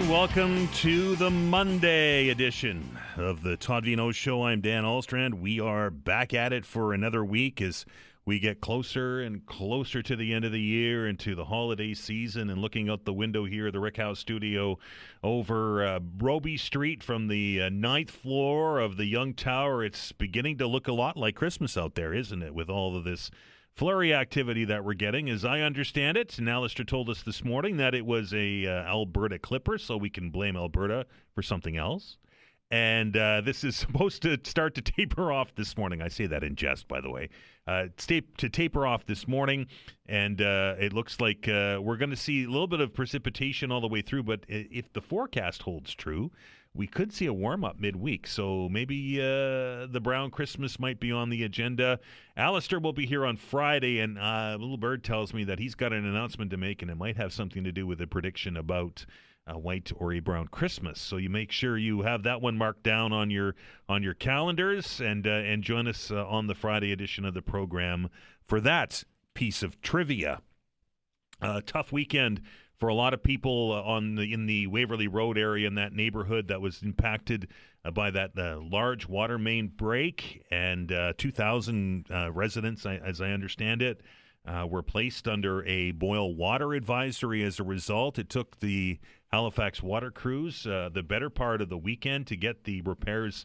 and welcome to the Monday edition of the Todd Veinotte Show. I'm Dan Alstrand. We are back at it for another week as we get closer and closer to the end of the year and to the holiday season. And looking out the window here, the Rick House studio over Roby Street from the ninth floor of the Young Tower, it's beginning to look a lot like Christmas out there, isn't it, with all of this flurry activity that we're getting. As I understand it, and Alistair told us this morning that it was a Alberta Clipper, so we can blame Alberta for something else. And this is supposed to start to taper off this morning. I say that in jest, by the way. To taper off this morning, and it looks like we're going to see a little bit of precipitation all the way through, but if the forecast holds true, we could see a warm-up midweek, so maybe the Brown Christmas might be on the agenda. Alistair will be here on Friday, and Little Bird tells me that he's got an announcement to make, and it might have something to do with a prediction about a white or a brown Christmas. So you make sure you have that one marked down on your calendars, and join us on the Friday edition of the program for that piece of trivia. Tough weekend for a lot of people in the Waverly Road area, in that neighborhood that was impacted by that large water main break, and 2,000 residents, as I understand it, were placed under a boil water advisory as a result. It took the Halifax water crews the better part of the weekend to get the repairs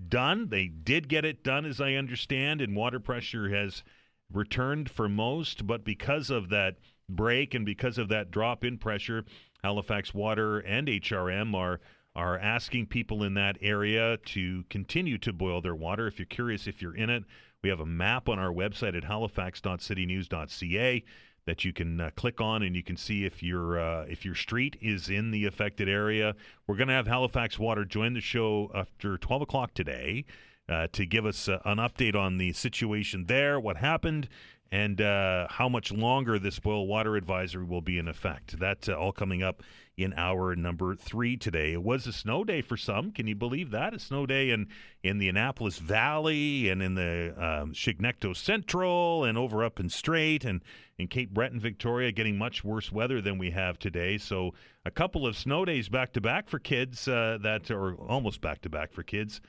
done. They did get it done, as I understand, and water pressure has returned for most, but because of that break and because of that drop in pressure, Halifax Water and HRM are asking people in that area to continue to boil their water. If you're curious, if you're in it, we have a map on our website at halifax.citynews.ca that you can click on, and you can see if your street is in the affected area. We're going to have Halifax Water join the show after 12 o'clock today to give us an update on the situation there, what happened, and how much longer this boil water advisory will be in effect. That's all coming up in hour number 3 today. It was a snow day for some. Can you believe that? A snow day in the Annapolis Valley and in the Chignecto Central and over up in Strait and in Cape Breton, Victoria, getting much worse weather than we have today. So a couple of snow days back-to-back for kids that are almost back-to-back for kids.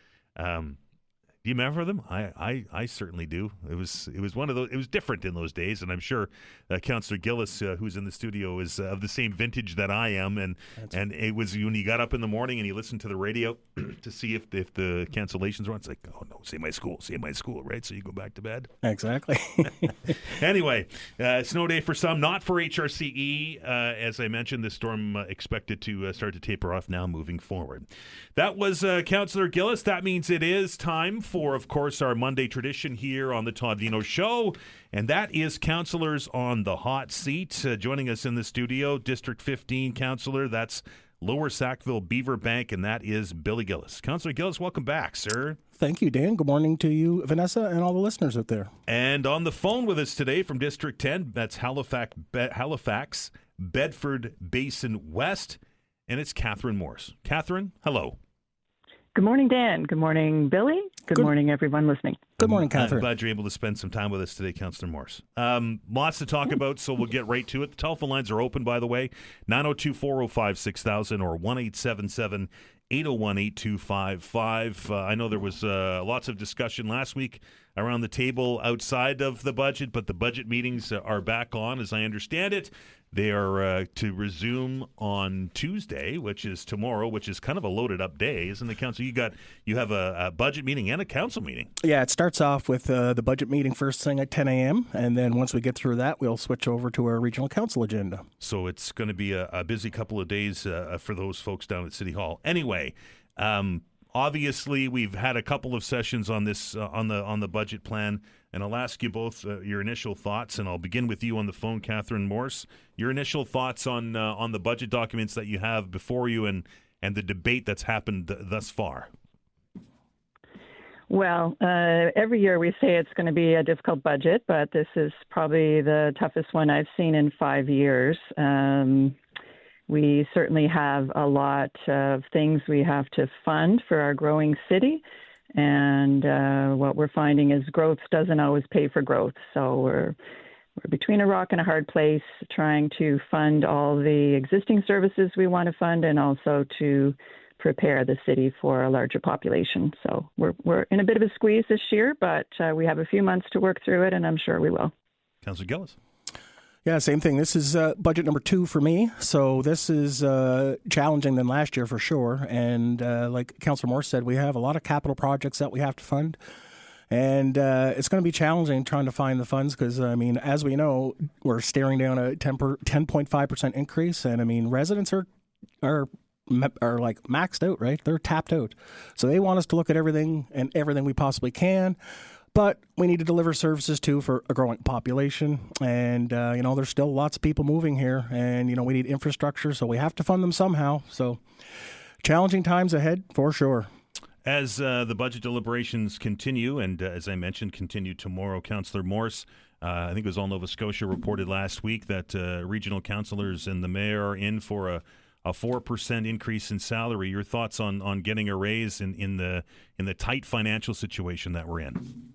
Do you remember them? I certainly do. It was one of those. It was different in those days, and I'm sure Councillor Gillis, who's in the studio, is of the same vintage that I am. And it was when you got up in the morning and you listened to the radio to see if the cancellations were on. It's like, oh no, say my school, right? So you go back to bed. Exactly. Anyway, snow day for some, not for HRCE. As I mentioned, this storm expected to start to taper off now moving forward. That was Councillor Gillis. That means it is time for, of course, our Monday tradition here on the Todd Veinotte Show, and that is Councillors on the Hot Seat. Joining us in the studio, District 15 Councillor, that's Lower Sackville, Beaver Bank, and that is Billy Gillis. Councillor Gillis, welcome back, sir. Thank you, Dan. Good morning to you, Vanessa, and all the listeners out there. And on the phone with us today from District 10, that's Halifax, Bedford, Basin West, and it's Kathryn Morse. Kathryn, hello. Good morning, Dan. Good morning, Billy. Good morning, everyone listening. Good morning, Kathryn. I'm glad you're able to spend some time with us today, Councillor Morse. Lots to talk about, so we'll get right to it. The telephone lines are open, by the way, 902-405-6000 or 1-877-801-8255. I know there was lots of discussion last week around the table outside of the budget, but the budget meetings are back on, as I understand it. They are to resume on Tuesday, which is tomorrow, which is kind of a loaded up day, isn't it, Council? You have a budget meeting and a council meeting. Yeah, it starts off with the budget meeting first thing at 10 a.m., and then once we get through that, we'll switch over to our regional council agenda. So it's going to be a busy couple of days for those folks down at City Hall. Anyway, obviously, we've had a couple of sessions on this on the budget plan, and I'll ask you both your initial thoughts, and I'll begin with you on the phone, Kathryn Morse. Your initial thoughts on the budget documents that you have before you and the debate that's happened thus far. Well, every year we say it's going to be a difficult budget, but this is probably the toughest one I've seen in 5 years. We certainly have a lot of things we have to fund for our growing city. And what we're finding is growth doesn't always pay for growth. So we're we're between a rock and a hard place, trying to fund all the existing services we want to fund and also to prepare the city for a larger population. So we're in a bit of a squeeze this year, but we have a few months to work through it, and I'm sure we will. Councillor Gillis. Yeah, same thing. This is budget number 2 for me. So this is challenging than last year for sure. And like Councillor Morse said, we have a lot of capital projects that we have to fund. And it's going to be challenging trying to find the funds because, I mean, as we know, we're staring down a 10.5% increase. And, I mean, residents are like maxed out, right? They're tapped out. So they want us to look at everything we possibly can. But we need to deliver services, too, for a growing population. And, there's still lots of people moving here. And, we need infrastructure, so we have to fund them somehow. So challenging times ahead, for sure. As the budget deliberations continue, and as I mentioned, continue tomorrow, Councillor Morse, I think it was All Nova Scotia reported last week that regional councillors and the mayor are in for a 4% increase in salary. Your thoughts on getting a raise in the tight financial situation that we're in?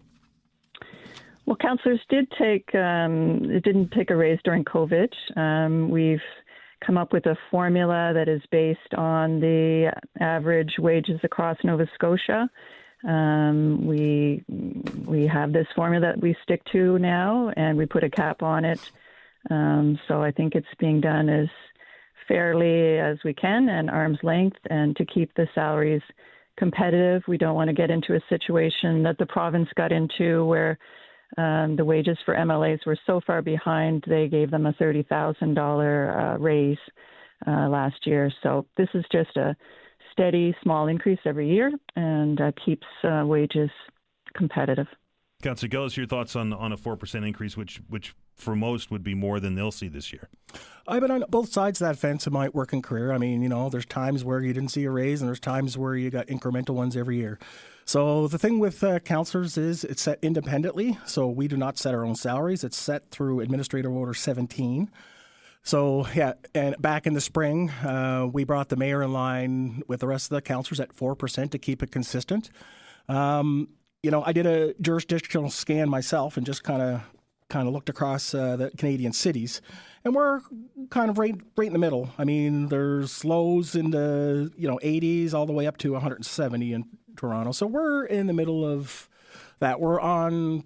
Well, councillors didn't take a raise during COVID. We've come up with a formula that is based on the average wages across Nova Scotia. We have this formula that we stick to now, and we put a cap on it. So I think it's being done as fairly as we can and arm's length, and to keep the salaries competitive. We don't want to get into a situation that the province got into where the wages for MLAs were so far behind, they gave them a $30,000 raise last year. So this is just a steady, small increase every year and keeps wages competitive. Councillor Gillis, your thoughts on a 4% increase, which for most would be more than they'll see this year? I've been on both sides of that fence in my working career. I mean, there's times where you didn't see a raise and there's times where you got incremental ones every year. So the thing with councillors is it's set independently. So we do not set our own salaries. It's set through Administrative Order 17. So, yeah, and back in the spring, we brought the mayor in line with the rest of the councillors at 4% to keep it consistent. I did a jurisdictional scan myself and just kind of looked across the Canadian cities, and we're kind of right in the middle. I mean, there's lows in the 80s all the way up to 170 in Toronto. So we're in the middle of that. We're on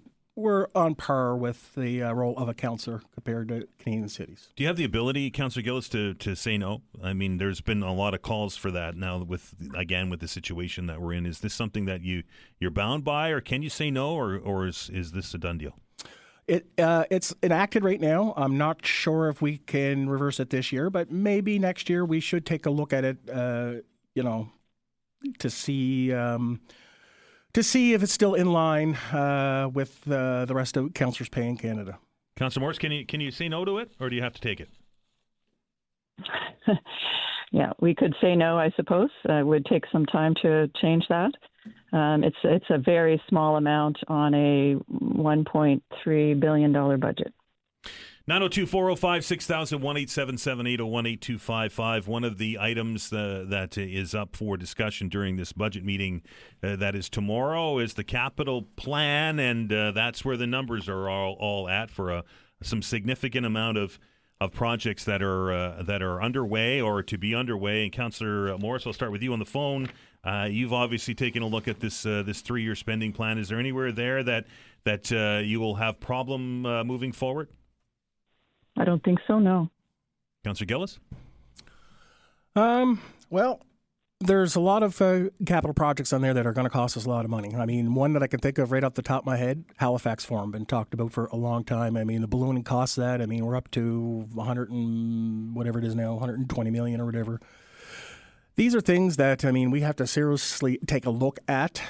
par with the role of a councillor compared to Canadian cities. Do you have the ability, Councillor Gillis, to say no? I mean, there's been a lot of calls for that now with the situation that we're in. Is this something that you're bound by, or can you say no, or is this a done deal? It's enacted right now. I'm not sure if we can reverse it this year, but maybe next year we should take a look at it, to see if it's still in line with the rest of councillors' pay in Canada. Councillor Morse, can you say no to it, or do you have to take it? Yeah, we could say no, I suppose. It would take some time to change that. It's a very small amount on a $1.3 billion budget. 902-405-6000, 1-877-801-8255. One of the items that is up for discussion during this budget meeting that is tomorrow is the capital plan, and that's where the numbers are all at for some significant amount of projects that are underway or to be underway. And Councillor Morse, I'll start with you on the phone. You've obviously taken a look at this 3-year spending plan. Is there anywhere there that you will have problem moving forward? I don't think so, no. Councillor Gillis? Well, there's a lot of capital projects on there that are going to cost us a lot of money. I mean, one that I can think of right off the top of my head, Halifax Forum, been talked about for a long time. I mean, the ballooning costs that. I mean, we're up to 100 and whatever it is now, 120 million or whatever. These are things that, I mean, we have to seriously take a look at.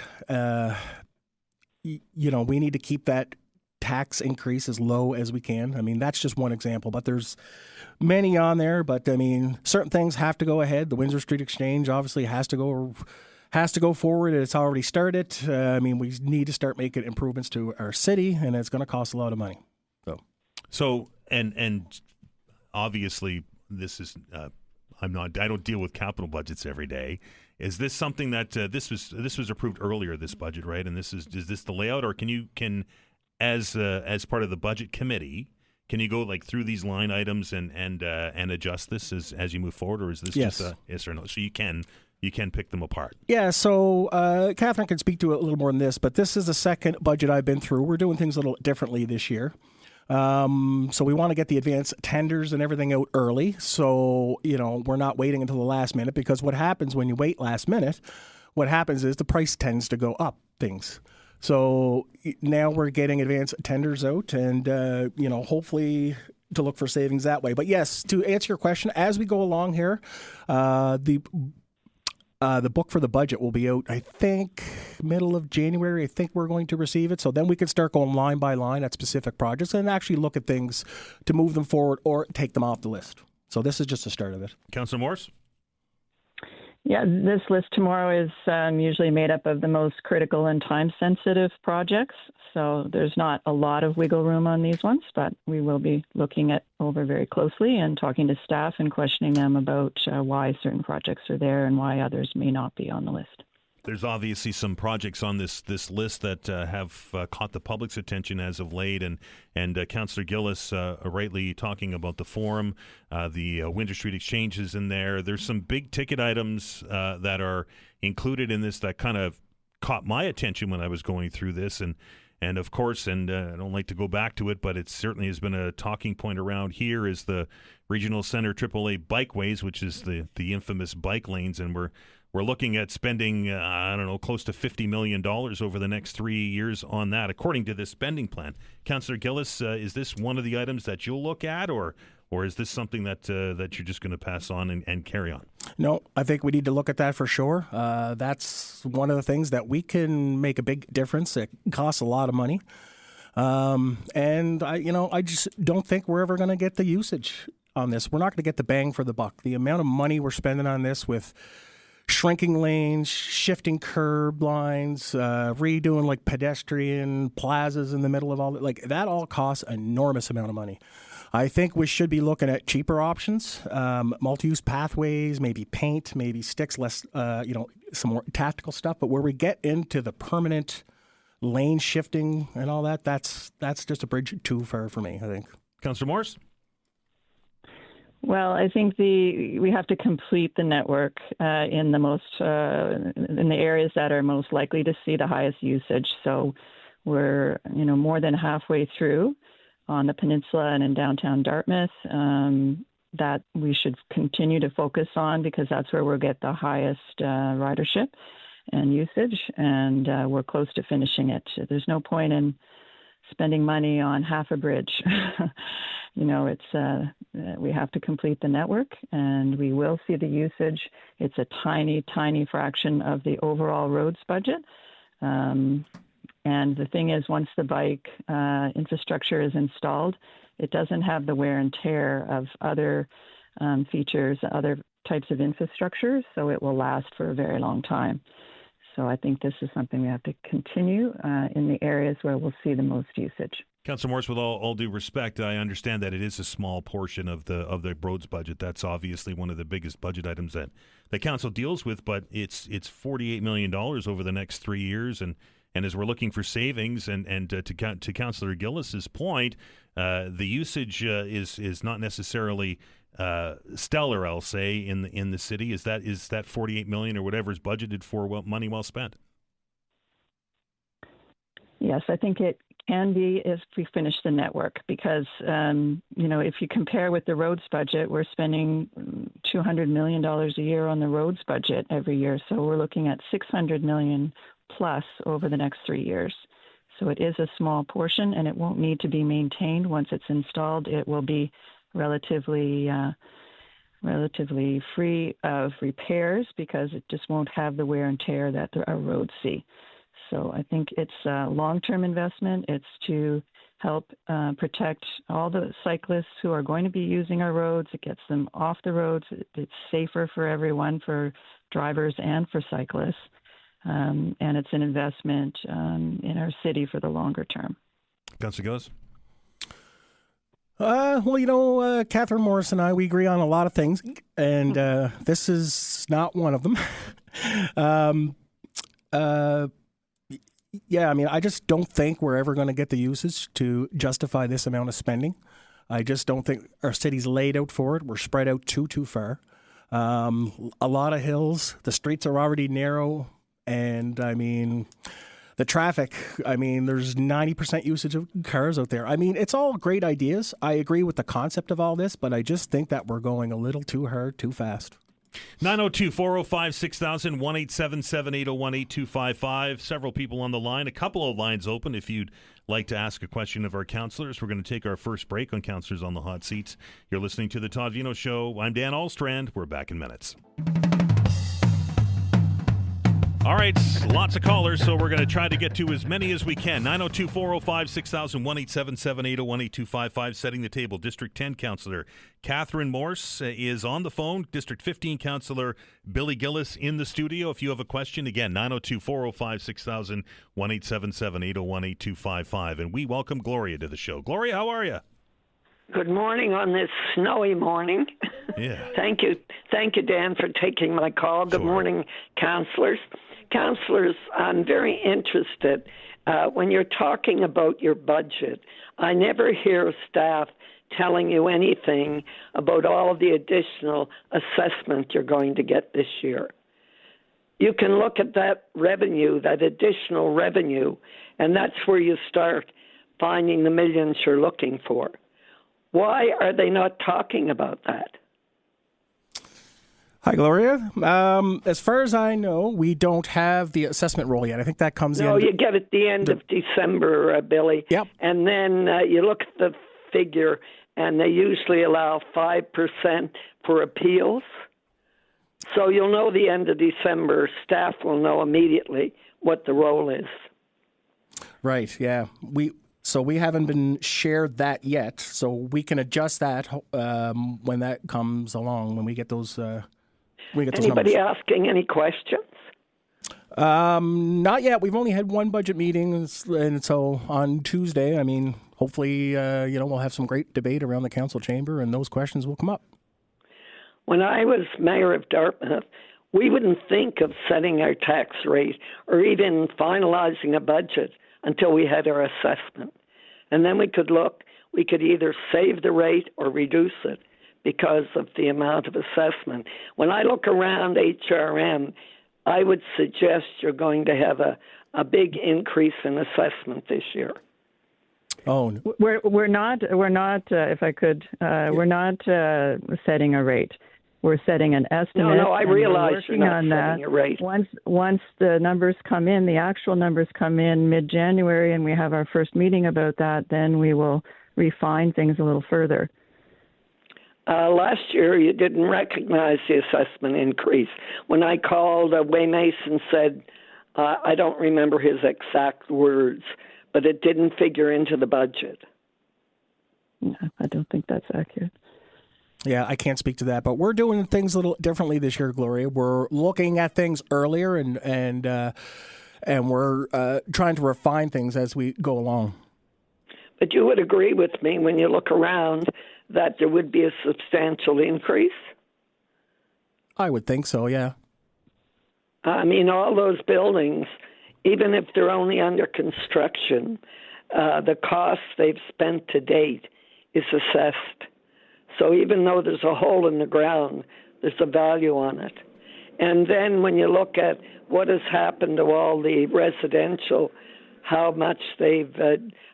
We need to keep that tax increase as low as we can. I mean, that's just one example, but there's many on there. But I mean, certain things have to go ahead. The Windsor Street Exchange obviously has to go forward. It's already started. I mean, we need to start making improvements to our city, and it's going to cost a lot of money. So and obviously, this is I don't deal with capital budgets every day. Is this something that this was approved earlier, this budget, right? And is this the layout, or can as part of the budget committee, Can you go like through these line items and adjust this as you move forward, or is this Yes. just a yes or no? So you can pick them apart. Yeah, so Kathryn can speak to it a little more than this, but this is the second budget I've been through. We're doing things a little differently this year. So we want to get the advance tenders and everything out early. So, we're not waiting until the last minute, because what happens when you wait last minute, what happens is the price tends to go up things. So now we're getting advance tenders out and, hopefully to look for savings that way. But yes, to answer your question, as we go along here, the book for the budget will be out, I think, middle of January. I think we're going to receive it. So then we can start going line by line at specific projects and actually look at things to move them forward or take them off the list. So this is just the start of it. Councillor Morse? Yeah, this list tomorrow is usually made up of the most critical and time-sensitive projects. So there's not a lot of wiggle room on these ones, but we will be looking at over very closely and talking to staff and questioning them about why certain projects are there and why others may not be on the list. There's obviously some projects on this list that have caught the public's attention as of late, and Councillor Gillis rightly talking about the forum, the Winter Street exchanges in there. There's some big ticket items that are included in this that kind of caught my attention when I was going through this, and of course, I don't like to go back to it, but it certainly has been a talking point around here, is the Regional Center AAA bikeways, which is the infamous bike lanes, and we're looking at spending, close to $50 million over the next 3 years on that, according to this spending plan. Councillor Gillis, is this one of the items that you'll look at, or is this something that you're just going to pass on and carry on? No, I think we need to look at that for sure. That's one of the things that we can make a big difference. It costs a lot of money. And I just don't think we're ever going to get the usage on this. We're not going to get the bang for the buck. The amount of money we're spending on this with shrinking lanes, shifting curb lines, redoing like pedestrian plazas in the middle of all that, like that all costs an enormous amount of money. I think we should be looking at cheaper options, multi-use pathways, maybe paint, maybe sticks, less, some more tactical stuff. But where we get into the permanent lane shifting and all that, that's just a bridge too far for me, I think. Councillor Morse? Well, I think we have to complete the network in the areas that are most likely to see the highest usage. So we're more than halfway through on the peninsula and in downtown Dartmouth. That we should continue to focus on, because that's where we'll get the highest ridership and usage, and we're close to finishing it. There's no point in spending money on half a bridge. We have to complete the network, and we will see the usage. It's a tiny, tiny fraction of the overall roads budget. And the thing is, once the bike infrastructure is installed, it doesn't have the wear and tear of other features, other types of infrastructure, so it will last for a very long time. So I think this is something we have to continue in the areas where we'll see the most usage. Councillor Morse, with all due respect, I understand that it is a small portion of the roads budget. That's obviously one of the biggest budget items that the council deals with, but it's $48 million over the next 3 years, and as we're looking for savings, and to Councillor Gillis's point, the usage is not necessarily stellar, I'll say, in the city. Is that $48 million or whatever is budgeted for money well spent? Yes, I think it can be if we finish the network, because if you compare with the roads budget, we're spending $200 million a year on the roads budget every year. So we're looking at $600 million plus over the next 3 years. So it is a small portion, and it won't need to be maintained. Once it's installed, it will be relatively free of repairs, because it just won't have the wear and tear that our roads see. So I think it's a long-term investment. It's to help protect all the cyclists who are going to be using our roads. It gets them off the roads. It's safer for everyone, for drivers and for cyclists. And it's an investment in our city for the longer term. Councillor Gillis? Kathryn Morse and I, we agree on a lot of things, and this is not one of them. I just don't think we're ever going to get the usage to justify this amount of spending. I just don't think our city's laid out for it. We're spread out too far. A lot of hills. The streets are already narrow. And, I mean, the traffic, I mean, there's 90% usage of cars out there. I mean, it's all great ideas. I agree with the concept of all this, but I just think that we're going a little too hard, too fast. 902-405-6000, 1-877-801-8255. Several people on the line. A couple of lines open if you'd like to ask a question of our counselors. We're going to take our first break on Counselors on the Hot Seats. You're listening to The Todd Veinotte Show. I'm Dan Alstrand. We're back in minutes. All right, lots of callers, so we're going to try to get to as many as we can. 902-405-6000, 1-877-801-8255. Setting the table, District 10 Councillor Kathryn Morse is on the phone. District 15 Councillor Billy Gillis in the studio. If you have a question, again, 902-405-6000, 1-877-801-8255. And we welcome Gloria to the show. Gloria, how are you? Good morning on this snowy morning. Yeah. Thank you, Dan, for taking my call. Good morning, councillors. Councillors, I'm very interested. When you're talking about your budget, I never hear staff telling you anything about all of the additional assessment you're going to get this year. You can look at that revenue, that additional revenue, and that's where you start finding the millions you're looking for. Why are they not talking about that? Hi, Gloria. As far as I know, we don't have the assessment roll yet. I think that comes in. No, you get it at the end of December, Billy. Yep. And then you look at the figure, and they usually allow 5% for appeals. So you'll know the end of December. Staff will know immediately what the roll is. Right, yeah. So we haven't been shared that yet, so we can adjust that when that comes along, when we get those Anybody numbers. asking any questions? Not yet. We've only had one budget meeting, and so on Tuesday, I mean, hopefully, we'll have some great debate around the council chamber, and those questions will come up. When I was mayor of Dartmouth, we wouldn't think of setting our tax rate or even finalizing a budget until we had our assessment. And then we could either save the rate or reduce it because of the amount of assessment. When I look around HRM, I would suggest you're going to have a big increase in assessment this year. Oh, we're not. If I could, we're not setting a rate. We're setting an estimate. No, I realize you're not setting a rate. Once the numbers come in, the actual numbers come in mid-January, and we have our first meeting about that, then we will refine things a little further. Last year, you didn't recognize the assessment increase. When I called, Way Mason said, I don't remember his exact words, but it didn't figure into the budget. No, I don't think that's accurate. Yeah, I can't speak to that, but we're doing things a little differently this year, Gloria. We're looking at things earlier, and we're trying to refine things as we go along. But you would agree with me when you look around that there would be a substantial increase? I would think so, yeah. I mean, all those buildings, even if they're only under construction, the cost they've spent to date is assessed. So even though there's a hole in the ground, there's a value on it. And then when you look at what has happened to all the residential, how much they've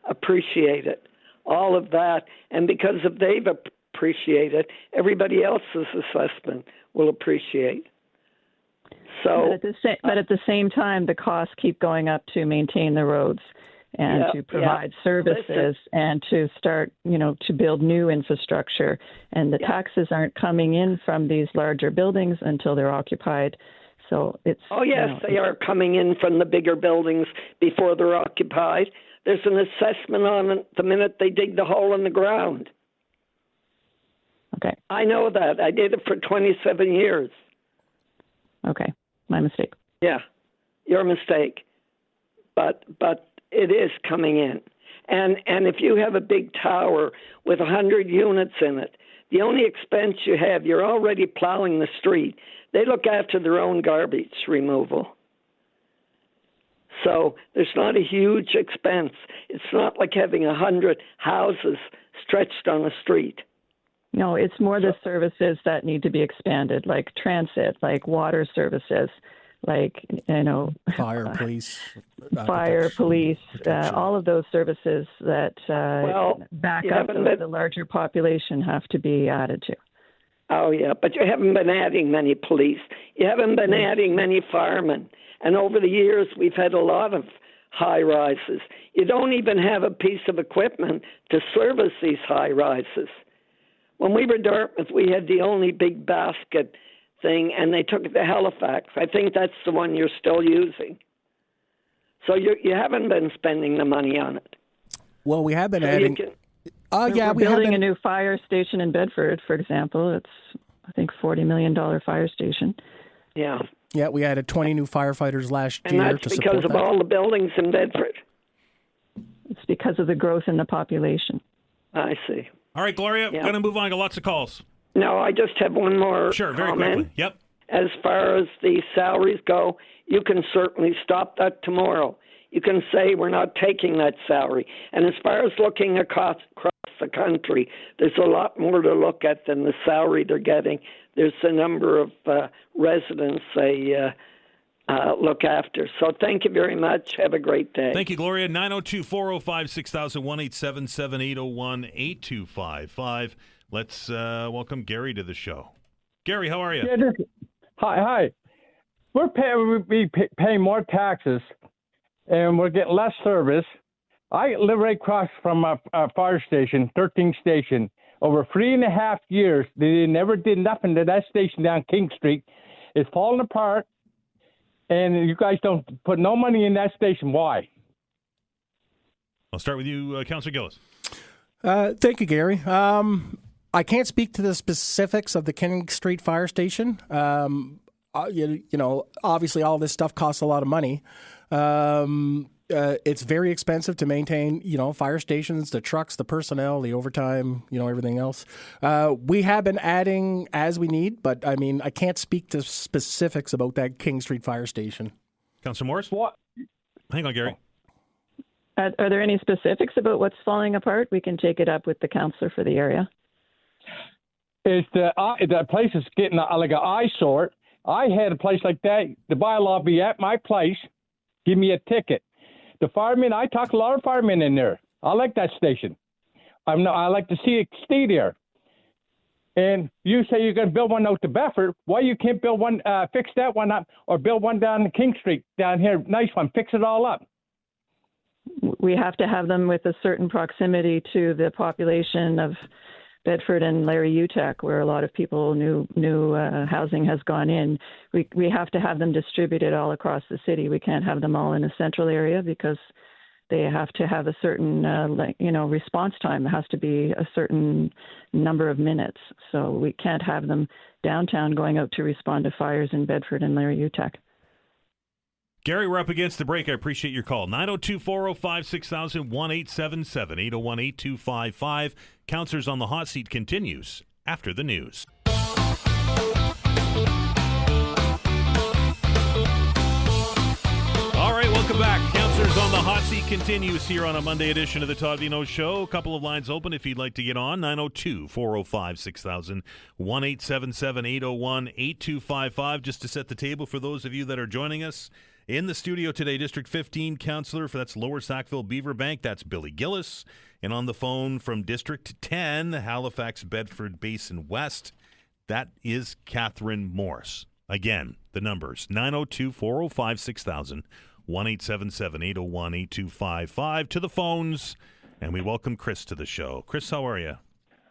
appreciated, all of that. And because if they've appreciated, everybody else's assessment will appreciate. So, but at the same time, the costs keep going up to maintain the roads and to provide services and to start, to build new infrastructure. And the taxes aren't coming in from these larger buildings until they're occupied. So it's... Oh, yes, they are coming in from the bigger buildings before they're occupied. There's an assessment on it the minute they dig the hole in the ground. Okay. I know that. I did it for 27 years. Okay. My mistake. Yeah, your mistake. But it is coming in. And if you have a big tower with 100 units in it, the only expense you have, you're already plowing the street. They look after their own garbage removal. So there's not a huge expense. It's not like having 100 houses stretched on the street. No, it's more the services that need to be expanded, like transit, like water services, like, Fire, police. All of those services that back up the larger population have to be added to. Oh, yeah, but you haven't been adding many police. You haven't been adding many firemen. And over the years, we've had a lot of high-rises. You don't even have a piece of equipment to service these high-rises. When we were Dartmouth, we had the only big basket thing, and they took it to Halifax. I think that's the one you're still using. So you haven't been spending the money on it. Well, we have been adding... We're building a new fire station in Bedford, for example. It's, I think, $40 million fire station. Yeah. Yeah, we added 20 new firefighters last year to support that. And that's because of all the buildings in Bedford. It's because of the growth in the population. I see. All right, Gloria, going to move on. Got lots of calls. No, I just have one more Sure, very comment. quickly. Yep. As far as the salaries go, you can certainly stop that tomorrow. You can say we're not taking that salary. And as far as looking across the country, there's a lot more to look at than the salary they're getting. There's the number of residents they look after. So thank you very much. Have a great day. Thank you, Gloria. 902-405-6000, 1-877-801-8255. Let's welcome Gary to the show. Gary, how are you? Yeah, hi. We pay more taxes, and we're getting less service. I live right across from a fire station, 13th station. Over 3.5 years, they never did nothing to that station down King Street. It's falling apart, and you guys don't put no money in that station. Why? I'll start with you, Councillor Gillis. Thank you, Gary. I can't speak to the specifics of the King Street Fire Station. Obviously all this stuff costs a lot of money. It's very expensive to maintain, fire stations, the trucks, the personnel, the overtime, everything else. We have been adding as we need, but I can't speak to specifics about that King Street Fire Station. Councillor Morse? What? Hang on, Gary. Are there any specifics about what's falling apart? We can take it up with the councillor for the area. It's the place is getting like an eyesore. I had a place like that. The bylaw be at my place, give me a ticket. The firemen, I talk to a lot of firemen in there. I like that station. I like to see it stay there. And you say you're going to build one out to Bedford. Why you can't build one, fix that one up, or build one down in King Street down here, nice one, fix it all up? We have to have them with a certain proximity to the population of Bedford and Larry Utek, where a lot of people new housing has gone in. We have to have them distributed all across the city. We can't have them all in a central area because they have to have a certain response time. It has to be a certain number of minutes. So we can't have them downtown going out to respond to fires in Bedford and Larry Utek. Gary, we're up against the break. I appreciate your call. 902-405-6000, 1-877-801-8255. Councillors on the Hot Seat continues after the news. All right, welcome back. Councillors on the Hot Seat continues here on a Monday edition of the Todd Veinotte Show. A couple of lines open if you'd like to get on. 902-405-6000, 1-877-801-8255. Just to set the table for those of you that are joining us. In the studio today, District 15 Councillor that's Lower Sackville, Beaver Bank, that's Billy Gillis. And on the phone from District 10, Halifax, Bedford, Basin West, that is Kathryn Morse. Again, the numbers, 902-405-6000, 1-877-801-8255. To the phones, and we welcome Chris to the show. Chris, how are you?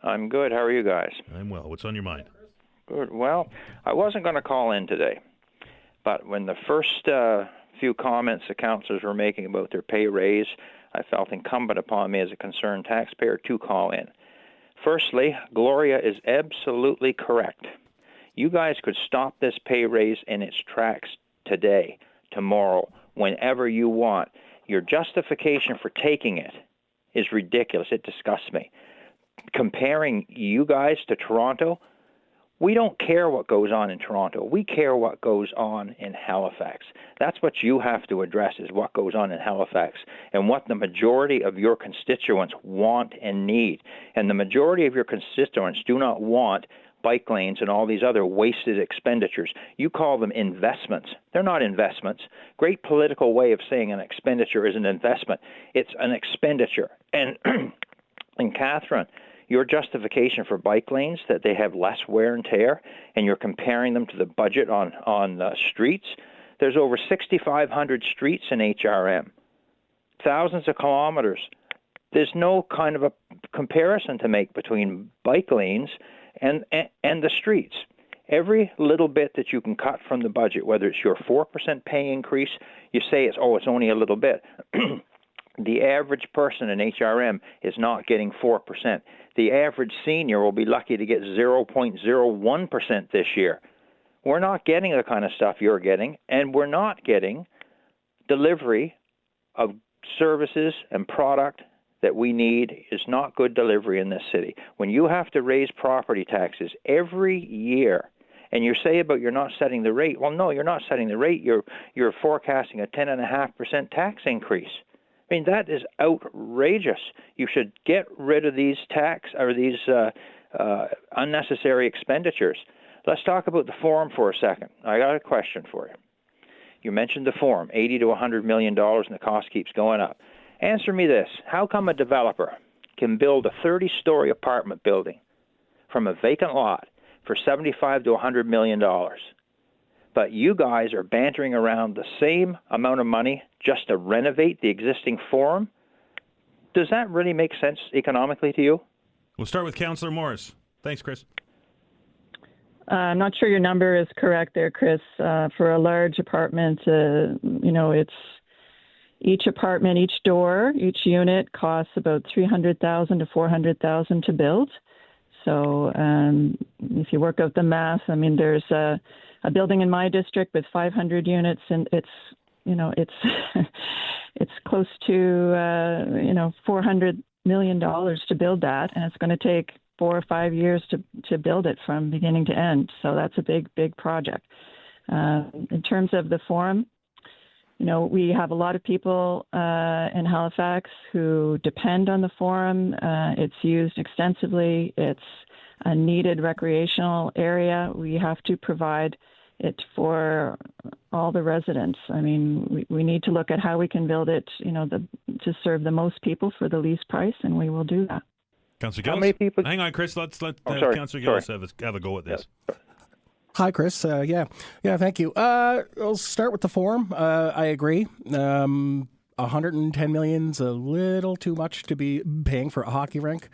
I'm good. How are you guys? I'm well. What's on your mind? Good. Well, I wasn't going to call in today. But when the first few comments the councillors were making about their pay raise, I felt incumbent upon me as a concerned taxpayer to call in. Firstly, Gloria is absolutely correct. You guys could stop this pay raise in its tracks today, tomorrow, whenever you want. Your justification for taking it is ridiculous. It disgusts me. Comparing you guys to Toronto, We don't care what goes on in Toronto. We care what goes on in Halifax. That's what you have to address, is what goes on in Halifax and what the majority of your constituents want and need. And the majority of your constituents do not want bike lanes and all these other wasted expenditures. You call them investments. They're not investments. Great political way of saying an expenditure is an investment. It's an expenditure. And Kathryn, your justification for bike lanes, that they have less wear and tear, and you're comparing them to the budget on streets. There's over 6,500 streets in HRM, thousands of kilometers. There's no kind of a comparison to make between bike lanes and the streets. Every little bit that you can cut from the budget, whether it's your 4% pay increase, you say it's only a little bit. The average person in HRM is not getting 4%. The average senior will be lucky to get 0.01% this year. We're not getting the kind of stuff you're getting, and we're not getting delivery of services and product that we need. Is not good delivery in this city. When you have to raise property taxes every year, and you say about you're not setting the rate, well, no, you're not setting the rate. You're forecasting a 10.5% tax increase. I mean, that is outrageous. You should get rid of these unnecessary expenditures. Let's talk about the forum for a second. I got a question for you. You mentioned the forum, $80 to $100 million, and the cost keeps going up. Answer me this. How come a developer can build a 30-story apartment building from a vacant lot for $75 to $100 million, but you guys are bantering around the same amount of money just to renovate the existing forum? Does that really make sense economically to you? We'll start with Councillor Morse. Thanks, Chris. I'm not sure your number is correct there, Chris. For a large apartment, it's each apartment, each door, each unit costs about $300,000 to $400,000 to build. So if you work out the math, I mean, there's a building in my district with 500 units, and it's it's close to $400 million to build that, and it's going to take 4 or 5 years to build it from beginning to end. So that's a big project. In terms of the forum, we have a lot of people in Halifax who depend on the forum. It's used extensively. It's a needed recreational area. We have to provide it for all the residents. I mean, we need to look at how we can build it, to serve the most people for the least price, and we will do that. Councillor Gillis? How many people? Hang on, Chris. Let's let Councillor Gillis have a go at this. Hi, Chris. Yeah, thank you. I'll start with the forum. I agree. 110 million's a little too much to be paying for a hockey rink.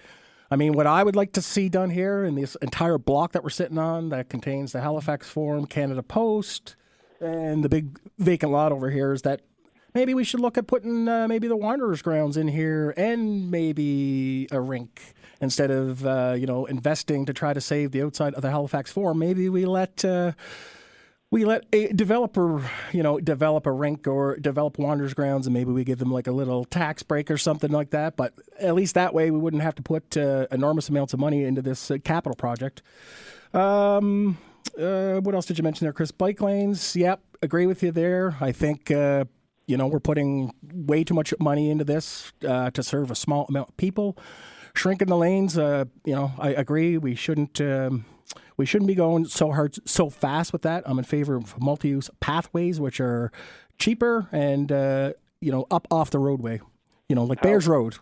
I mean, what I would like to see done here in this entire block that we're sitting on that contains the Halifax Forum, Canada Post, and the big vacant lot over here is that maybe we should look at putting maybe the Wanderers grounds in here and maybe a rink instead of, investing to try to save the outside of the Halifax Forum. Maybe we let a developer, develop a rink or develop Wanderers grounds, and maybe we give them like a little tax break or something like that. But at least that way we wouldn't have to put enormous amounts of money into this capital project. What else did you mention there, Chris? Bike lanes. Yep, agree with you there. I think, we're putting way too much money into this to serve a small amount of people. Shrinking the lanes, I agree. We shouldn't be going so fast with that. I'm in favor of multi-use pathways, which are cheaper and, up off the roadway. Like Bears Road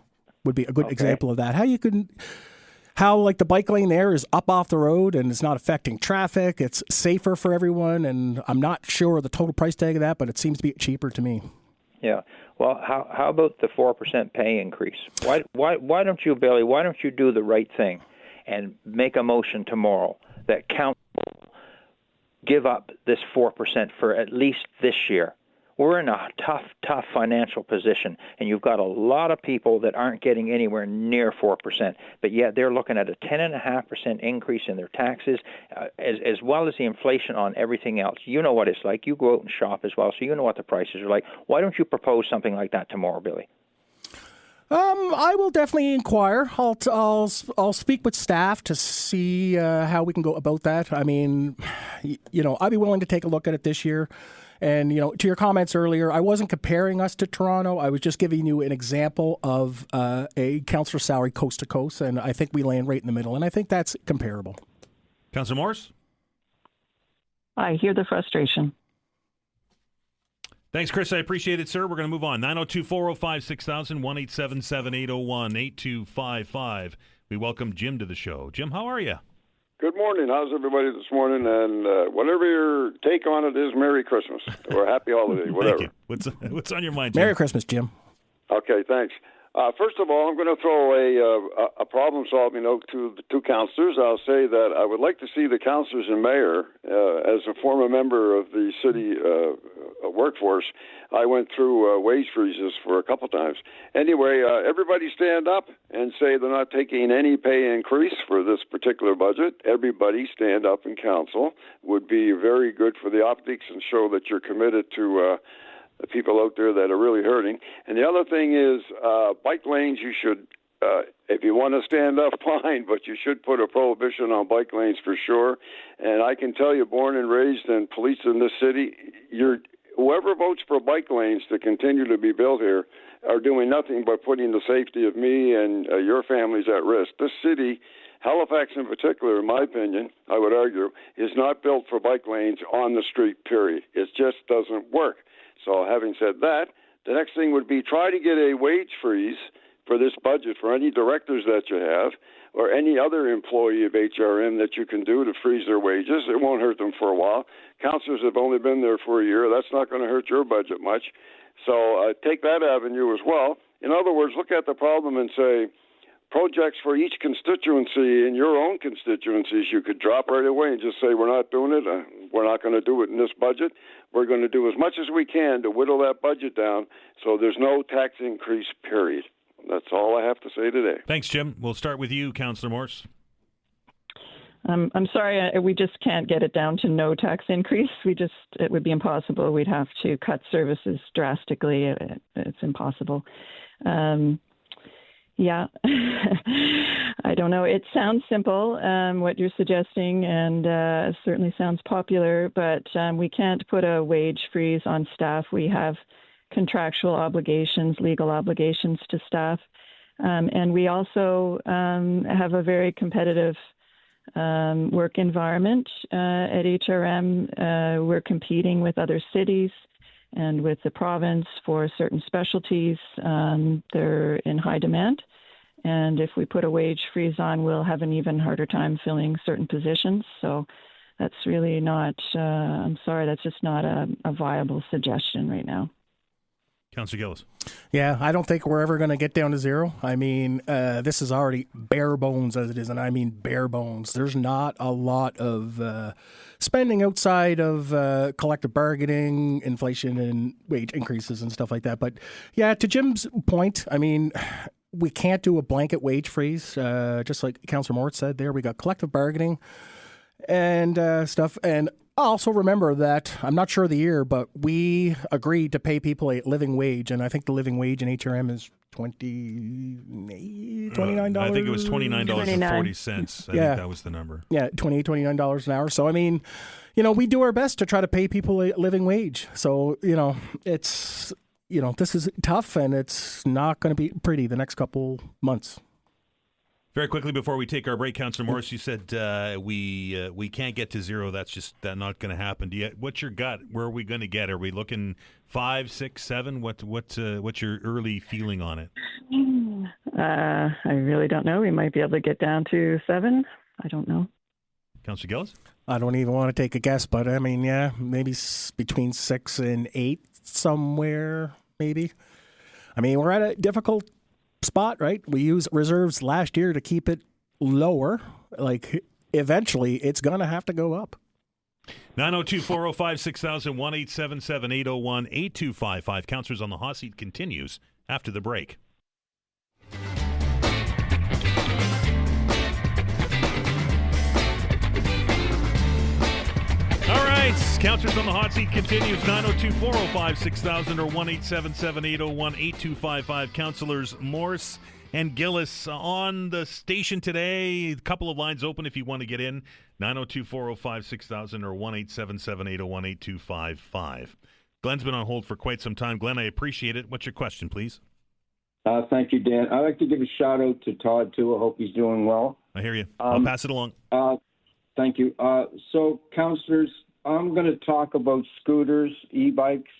would be a good example of that. How the bike lane there is up off the road and it's not affecting traffic. It's safer for everyone. And I'm not sure the total price tag of that, but it seems to be cheaper to me. Yeah. Well, how about the 4% pay increase? Why don't you, Billy, do the right thing and make a motion tomorrow that council give up this 4% for at least this year? We're in a tough financial position, and you've got a lot of people that aren't getting anywhere near 4%, but yet they're looking at a 10.5% increase in their taxes, as well as the inflation on everything else. You know what it's like. You go out and shop as well, so you know what the prices are like. Why don't you propose something like that tomorrow, Billy? I will definitely inquire. I'll speak with staff to see how we can go about that. I mean, I'd be willing to take a look at it this year. And, to your comments earlier, I wasn't comparing us to Toronto. I was just giving you an example of a councillor salary coast to coast, and I think we land right in the middle, and I think that's comparable. Councillor Morse? I hear the frustration. Thanks, Chris. I appreciate it, sir. We're going to move on. 902-405-6000, 1-877-801-8255. We welcome Jim to the show. Jim, how are you? Good morning. How's everybody this morning? And whatever your take on it is, Merry Christmas or Happy Holiday, whatever. Thank you. What's on your mind, Jim? Merry Christmas, Jim. Okay, thanks. First of all, I'm going to throw a problem-solving note to the two councillors. I'll say that I would like to see the councillors and mayor, as a former member of the city workforce, I went through wage freezes for a couple times. Anyway, everybody stand up and say they're not taking any pay increase for this particular budget. Everybody stand up in council. Would be very good for the optics and show that you're committed to the people out there that are really hurting. And the other thing is bike lanes, you should, if you want to stand up, fine, but you should put a prohibition on bike lanes for sure. And I can tell you, born and raised and police in this city, whoever votes for bike lanes to continue to be built here are doing nothing but putting the safety of me and your families at risk. This city, Halifax in particular, in my opinion, I would argue, is not built for bike lanes on the street, period. It just doesn't work. So having said that, the next thing would be try to get a wage freeze for this budget for any directors that you have or any other employee of HRM that you can do to freeze their wages. It won't hurt them for a while. Councillors have only been there for a year. That's not going to hurt your budget much. So take that avenue as well. In other words, look at the problem and say, projects for each constituency in your own constituencies you could drop right away and just say, we're not doing it. We're not going to do it in this budget. We're going to do as much as we can to whittle that budget down so there's no tax increase, period. That's all I have to say today. Thanks, Jim. We'll start with you, Councillor Morse. I'm sorry, we just can't get it down to no tax increase. It would be impossible. We'd have to cut services drastically. It's impossible. Yeah, I don't know. It sounds simple, what you're suggesting, and certainly sounds popular, but we can't put a wage freeze on staff. We have contractual obligations, legal obligations to staff, and we also have a very competitive work environment at HRM. We're competing with other cities and with the province for certain specialties. They're in high demand. And if we put a wage freeze on, we'll have an even harder time filling certain positions. So that's really not, I'm sorry, that's just not a viable suggestion right now. Councillor Gillis. Yeah, I don't think we're ever going to get down to zero. I mean, this is already bare bones as it is, and I mean bare bones. There's not a lot of spending outside of collective bargaining, inflation, and wage increases and stuff like that. But yeah, to Jim's point, I mean, we can't do a blanket wage freeze, just like Councillor Morse said there. We got collective bargaining and stuff. And also remember that, I'm not sure of the year, but we agreed to pay people a living wage. And I think the living wage in HRM is $29. I think it was $29.40. I think that was the number. Yeah, $29 an hour. So, I mean, we do our best to try to pay people a living wage. So, it's... this is tough, and it's not going to be pretty the next couple months. Very quickly before we take our break, Councillor Morse, you said we can't get to zero. That's just not going to happen. What's your gut? Where are we going to get? Are we looking 5, 6, 7? What's your early feeling on it? I really don't know. We might be able to get down to 7. I don't know. Councillor Gillis? I don't even want to take a guess, but I mean, yeah, maybe between 6 and 8 somewhere. Maybe. I mean, we're at a difficult spot, right? We used reserves last year to keep it lower. Like, eventually, it's going to have to go up. 902-405-6000, 1-877-801-8255. Councillors on the Hot Seat continues after the break. All right, Councillors on the Hot Seat continues. 902-405-6000 or 1-877-801-8255. Councillors Morse and Gillis on the station today. A couple of lines open if you want to get in. 902-405-6000 or 1-877-801-8255. Glenn's been on hold for quite some time. Glenn, I appreciate it. What's your question, please? Thank you, Dan. I'd like to give a shout-out to Todd, too. I hope he's doing well. I hear you. I'll pass it along. Thank you. So, councillors, I'm going to talk about scooters, e-bikes,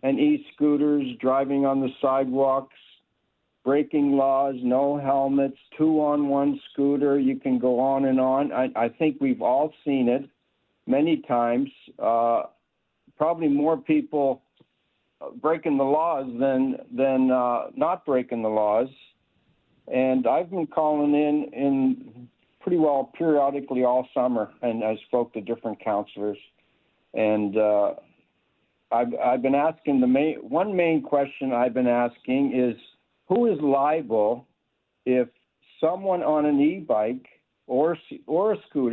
and e-scooters, driving on the sidewalks, breaking laws, no helmets, two-on-one scooter. You can go on and on. I think we've all seen it many times. Probably more people breaking the laws than not breaking the laws. And I've been calling in pretty well periodically all summer, and I spoke to different councillors. And I've been asking one main question I've been asking is, who is liable if someone on an e-bike or a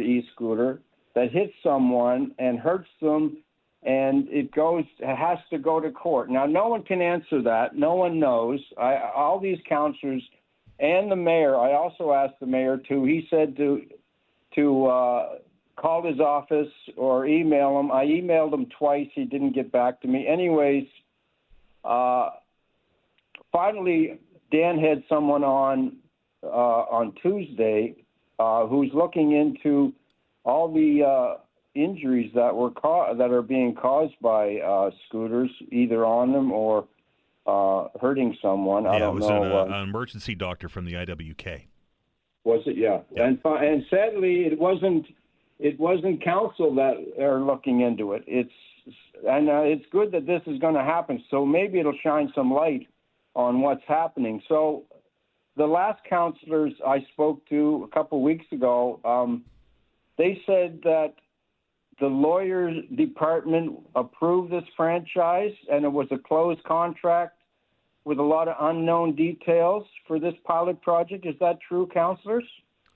e-scooter that hits someone and hurts them, and it has to go to court? Now, no one can answer that. No one knows. All these councillors and the mayor. I also asked the mayor too. He said to call his office or email him. I emailed him twice. He didn't get back to me. Anyways, finally, Dan had someone on Tuesday who's looking into all the injuries that are being caused by scooters, either on them or hurting someone. I don't know. An emergency doctor from the IWK. Was it? Yeah. And sadly, it wasn't council that are looking into it. It's good that this is going to happen. So maybe it'll shine some light on what's happening. So the last councillors I spoke to a couple of weeks ago, they said that the lawyers department approved this franchise, and it was a closed contract with a lot of unknown details for this pilot project. Is that true, councillors?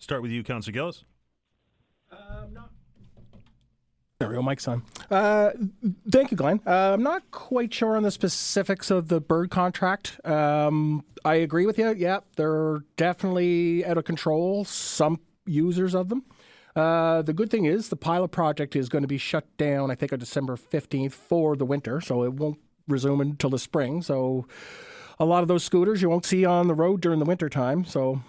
Start with you, Councillor Gillis. There we go, mic's on. Thank you, Glenn. I'm not quite sure on the specifics of the bird contract. I agree with you. Yeah, they're definitely out of control, some users of them. The good thing is the pilot project is going to be shut down, I think, on December 15th for the winter, so it won't resume until the spring. So a lot of those scooters you won't see on the road during the winter time. So,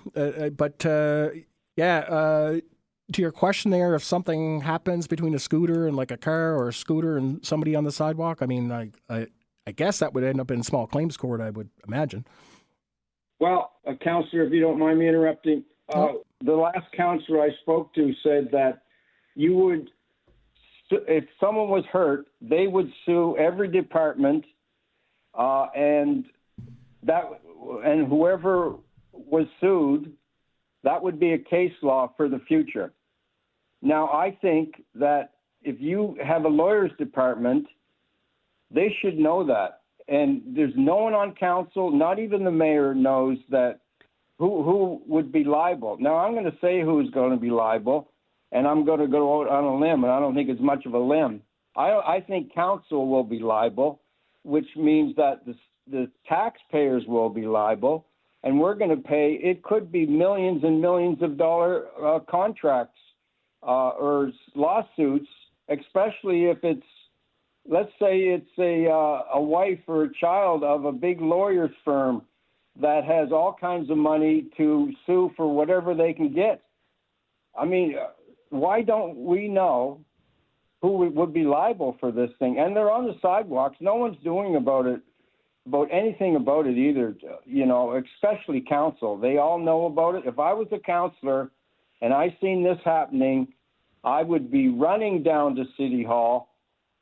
to your question there, if something happens between a scooter and like a car, or a scooter and somebody on the sidewalk, I mean, I guess that would end up in small claims court, I would imagine. Well, Councillor, if you don't mind me interrupting, the last councillor I spoke to said that you would, if someone was hurt, they would sue every department, and whoever was sued, that would be a case law for the future. Now, I think that if you have a lawyer's department, they should know that. And there's no one on council, not even the mayor, knows that who would be liable. Now, I'm going to say who's going to be liable, and I'm going to go out on a limb, and I don't think it's much of a limb. I think council will be liable, which means that the taxpayers will be liable, and we're going to pay. It could be millions and millions of dollar contracts or lawsuits, especially if it's, let's say it's a wife or a child of a big lawyer's firm that has all kinds of money to sue for whatever they can get. I mean, why don't we know who would be liable for this thing? And they're on the sidewalks. No one's doing anything about it either, especially council. They all know about it. If I was a councillor and I seen this happening, I would be running down to City Hall,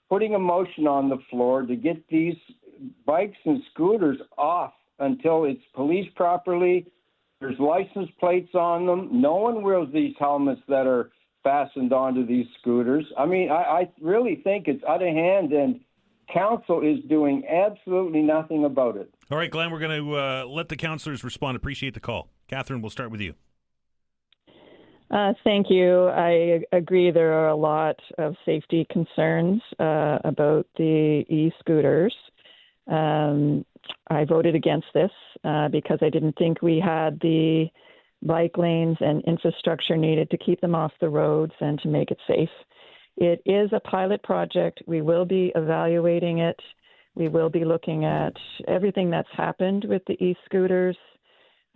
putting a motion on the floor to get these bikes and scooters off until it's policed properly. There's license plates on them. No one wears these helmets that are fastened onto these scooters. I mean, I really think it's out of hand, and council is doing absolutely nothing about it. All right, Glenn, we're going to let the councillors respond. Appreciate the call. Kathryn, we'll start with you. Thank you. I agree there are a lot of safety concerns about the e-scooters. I voted against this because I didn't think we had the bike lanes and infrastructure needed to keep them off the roads and to make it safe. It is a pilot project. We will be evaluating it. We will be looking at everything that's happened with the e-scooters.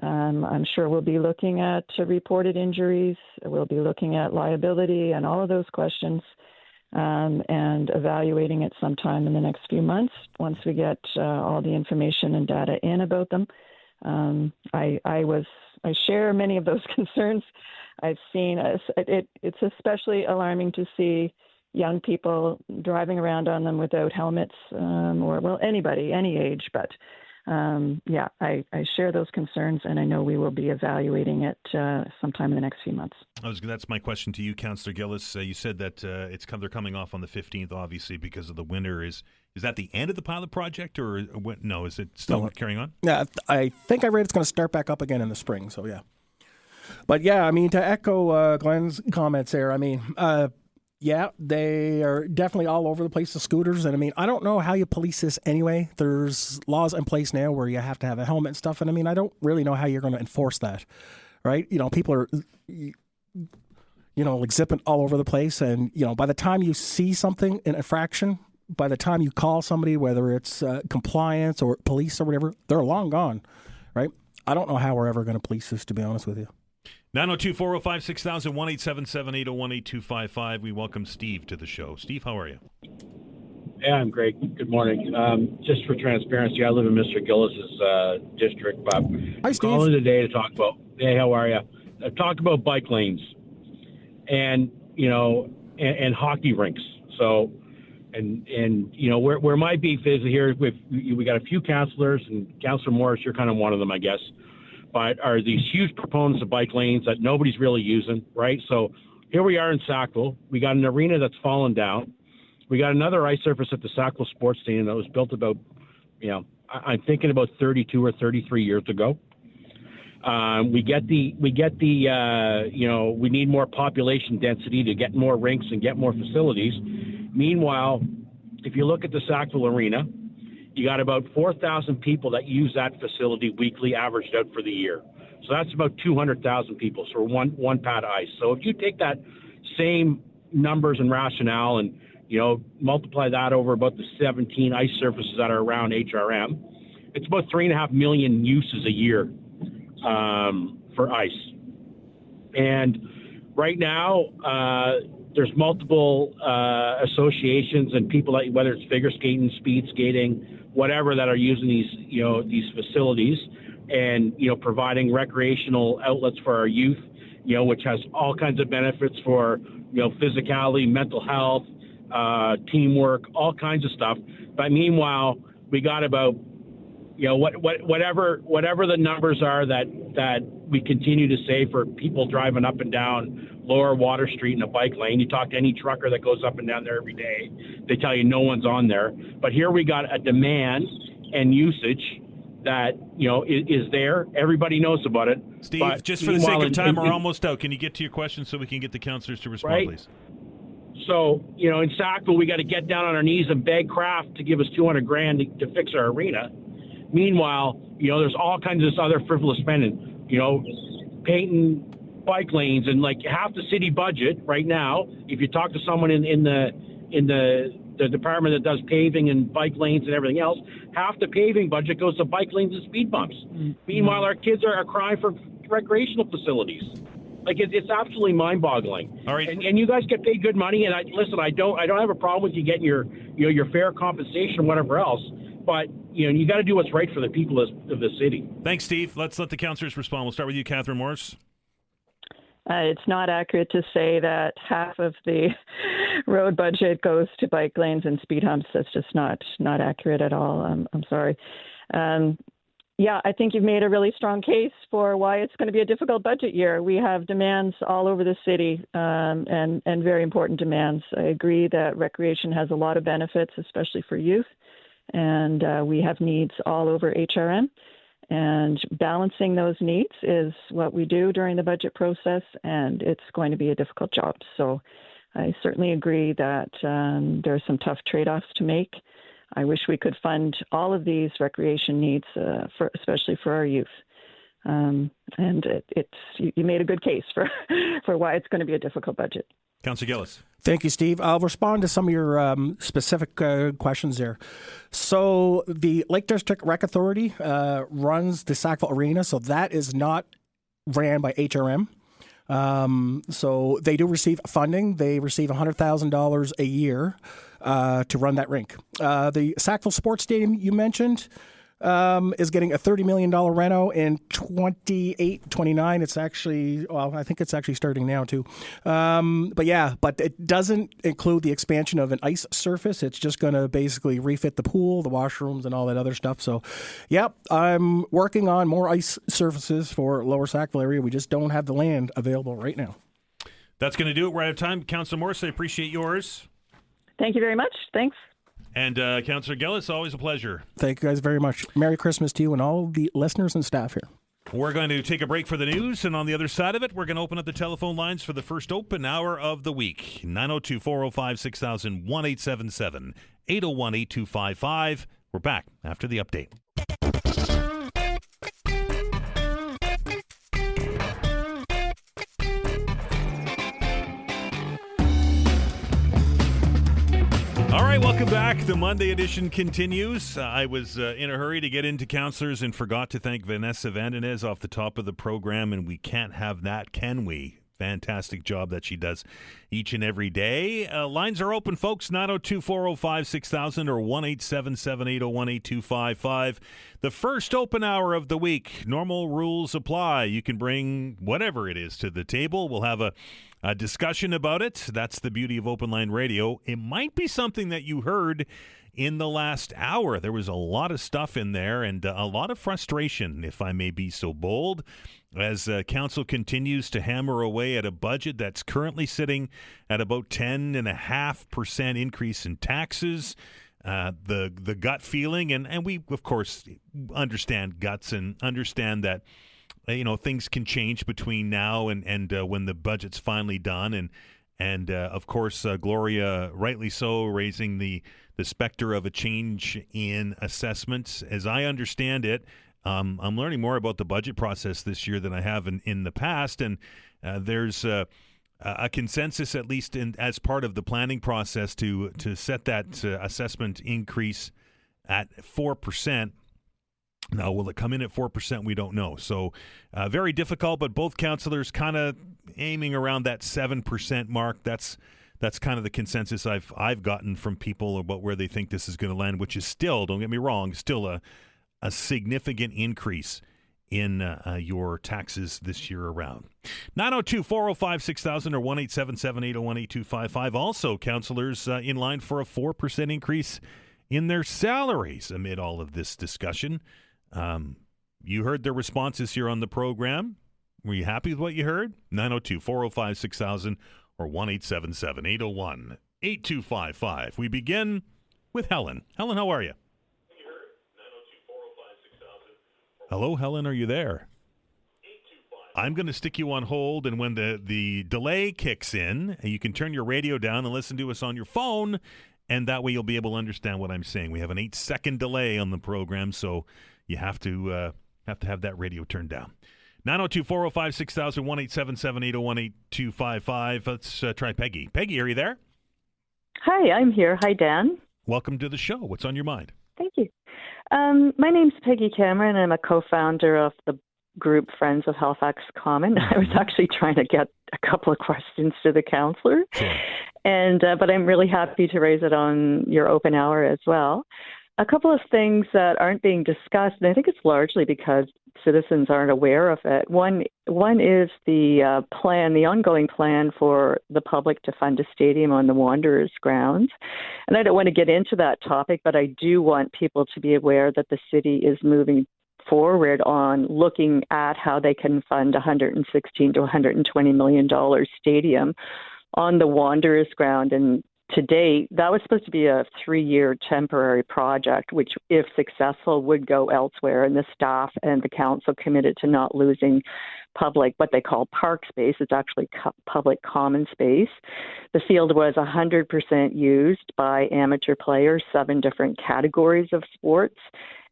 I'm sure we'll be looking at reported injuries. We'll be looking at liability and all of those questions and evaluating it sometime in the next few months once we get all the information and data in about them. I share many of those concerns. I've seen it's especially alarming to see young people driving around on them without helmets anybody, any age. But I share those concerns, and I know we will be evaluating it sometime in the next few months. That's my question to you, Councillor Gillis. You said that they're coming off on the 15th, obviously, because of the winter. Is that the end of the pilot project, or no? Is it still carrying on? Yeah, I think I read it's going to start back up again in the spring. So yeah, but yeah, I mean, to echo Glenn's comments there, I mean, yeah, they are definitely all over the place, the scooters. And I mean, I don't know how you police this anyway. There's laws in place now where you have to have a helmet and stuff. And I mean, I don't really know how you're going to enforce that, right? You know, people are, like zipping all over the place. And, by the time you see something, an infraction, by the time you call somebody, whether it's compliance or police or whatever, they're long gone, right? I don't know how we're ever going to police this, to be honest with you. 902-405-6000, 1-877-801-8255. We welcome Steve to the show. Steve, how are you? Yeah, I'm great. Good morning. Just for transparency, I live in Mr. Gillis's district, but Hi, Steve. I'm calling today to talk about, hey, how are you? Talk about bike lanes and and hockey rinks. So, and where my beef is here, we got a few councillors, and Councillor Morse, you're kind of one of them, I guess. But are these huge proponents of bike lanes that nobody's really using, right? So here we are in Sackville. We got an arena that's fallen down. We got another ice surface at the Sackville Sports Stadium that was built about, I'm thinking about 32 or 33 years ago. We need more population density to get more rinks and get more facilities. Meanwhile, if you look at the Sackville Arena, you got about 4,000 people that use that facility weekly, averaged out for the year. So that's about 200,000 people, so one pad of ice. So if you take that same numbers and rationale and, multiply that over about the 17 ice surfaces that are around HRM, it's about 3.5 million uses a year for ice. And right now, there's multiple associations and people, whether it's figure skating, speed skating, whatever, that are using these facilities and, providing recreational outlets for our youth, which has all kinds of benefits for, physicality, mental health, teamwork, all kinds of stuff. But meanwhile, we got about, whatever the numbers are that we continue to say for people driving up and down Lower Water Street in a bike lane. You talk to any trucker that goes up and down there every day, they tell you no one's on there. But here we got a demand and usage that, is there. Everybody knows about it. Steve, but just for the sake of time, we're almost out. Can you get to your question so we can get the councillors to respond, right? Please? So, in Sackville, we got to get down on our knees and beg Kraft to give us $200,000 to fix our arena. Meanwhile, there's all kinds of this other frivolous spending, painting bike lanes, and like half the city budget right now, if you talk to someone in the department that does paving and bike lanes and everything else, half the paving budget goes to bike lanes and speed bumps. Mm-hmm. Meanwhile, our kids are crying for recreational facilities. Like it's absolutely mind-boggling. All right. And you guys get paid good money, and I don't have a problem with you getting your fair compensation or whatever else. But, you got to do what's right for the people of the city. Thanks, Steve. Let's let the councillors respond. We'll start with you, Kathryn Morse. It's not accurate to say that half of the road budget goes to bike lanes and speed humps. That's just not accurate at all. I'm sorry. I think you've made a really strong case for why it's going to be a difficult budget year. We have demands all over the city and very important demands. I agree that recreation has a lot of benefits, especially for youth. And we have needs all over HRM. And balancing those needs is what we do during the budget process, and it's going to be a difficult job. So I certainly agree that there are some tough trade-offs to make. I wish we could fund all of these recreation needs, especially for our youth. And you made a good case for why it's going to be a difficult budget. Councillor Gillis. Thank you, Steve. I'll respond to some of your specific questions there. So the Lake District Rec Authority runs the Sackville Arena, so that is not ran by HRM. So they do receive funding. They receive $100,000 a year to run that rink. The Sackville Sports Stadium you mentioned is getting a $30 million reno in 28-29. It's actually, well, I think it's actually starting now too. But it doesn't include the expansion of an ice surface. It's just going to basically refit the pool, the washrooms, and all that other stuff. So, I'm working on more ice surfaces for Lower Sackville area. We just don't have the land available right now. That's going to do it. We're out of time. Councillor Morse, I appreciate yours. Thank you very much. Thanks. And Councillor Gillis, always a pleasure. Thank you guys very much. Merry Christmas to you and all the listeners and staff here. We're going to take a break for the news, and on the other side of it, we're going to open up the telephone lines for the first open hour of the week. 902-405-6000, 1-877-801-8255. We're back after the update. All right, welcome back. The Monday edition continues. I was in a hurry to get into Councillors and forgot to thank Vanessa Vandenez off the top of the program, and we can't have that, can we? Fantastic job that she does each and every day. Lines are open, folks. 902-405-6000 or 1-877-801-8255. The first open hour of the week. Normal rules apply. You can bring whatever it is to the table. We'll have a discussion about it. That's the beauty of open line radio. It might be something that you heard in the last hour. There was a lot of stuff in there and a lot of frustration, if I may be so bold, as council continues to hammer away at a budget that's currently sitting at about 10.5% increase in taxes. The gut feeling, and we, of course, understand guts and understand that things can change between now and when the budget's finally done. And of course, Gloria, rightly so, raising the specter of a change in assessments. As I understand it, I'm learning more about the budget process this year than I have in the past. And there's a consensus, at least as part of the planning process, to set that assessment increase at 4%. Now, will it come in at 4%? We don't know. So very difficult, but both councillors kind of aiming around that 7% mark. That's kind of the consensus I've gotten from people about where they think this is going to land, which is still, don't get me wrong, still a significant increase in your taxes this year around. 902-405-6000 or 1-877-801-8255. Also, councillors in line for a 4% increase in their salaries amid all of this discussion. You heard their responses here on the program. Were you happy with what you heard? 902-405-6000 or 1-877-801-8255. We begin with Helen. Helen, how are you? Hello, Helen, are you there? I'm going to stick you on hold, and when the delay kicks in, you can turn your radio down and listen to us on your phone, and that way you'll be able to understand what I'm saying. We have an 8-second delay on the program, so you have to have that radio turned down. 902-405-6000, 1-877-801-8255. Let's try Peggy. Peggy, are you there? Hi, I'm here. Hi, Dan. Welcome to the show. What's on your mind? Thank you. My name's Peggy Cameron. I'm a co-founder of the group Friends of Halifax Common. I was actually trying to get a couple of questions to the councillor, Sure. but I'm really happy to raise it on your open hour as well. A couple of things that aren't being discussed, and I think it's largely because citizens aren't aware of it. One is the plan, the ongoing plan for the public to fund a stadium on the Wanderers grounds. And I don't want to get into that topic, but I do want people to be aware that the city is moving forward on looking at how they can fund $116 to $120 million stadium on the Wanderers ground. And to date, that was supposed to be a 3-year temporary project, which, if successful, would go elsewhere. And the staff and the council committed to not losing public, what they call park space. It's actually public common space. The field was 100% used by amateur players, 7 different categories of sports.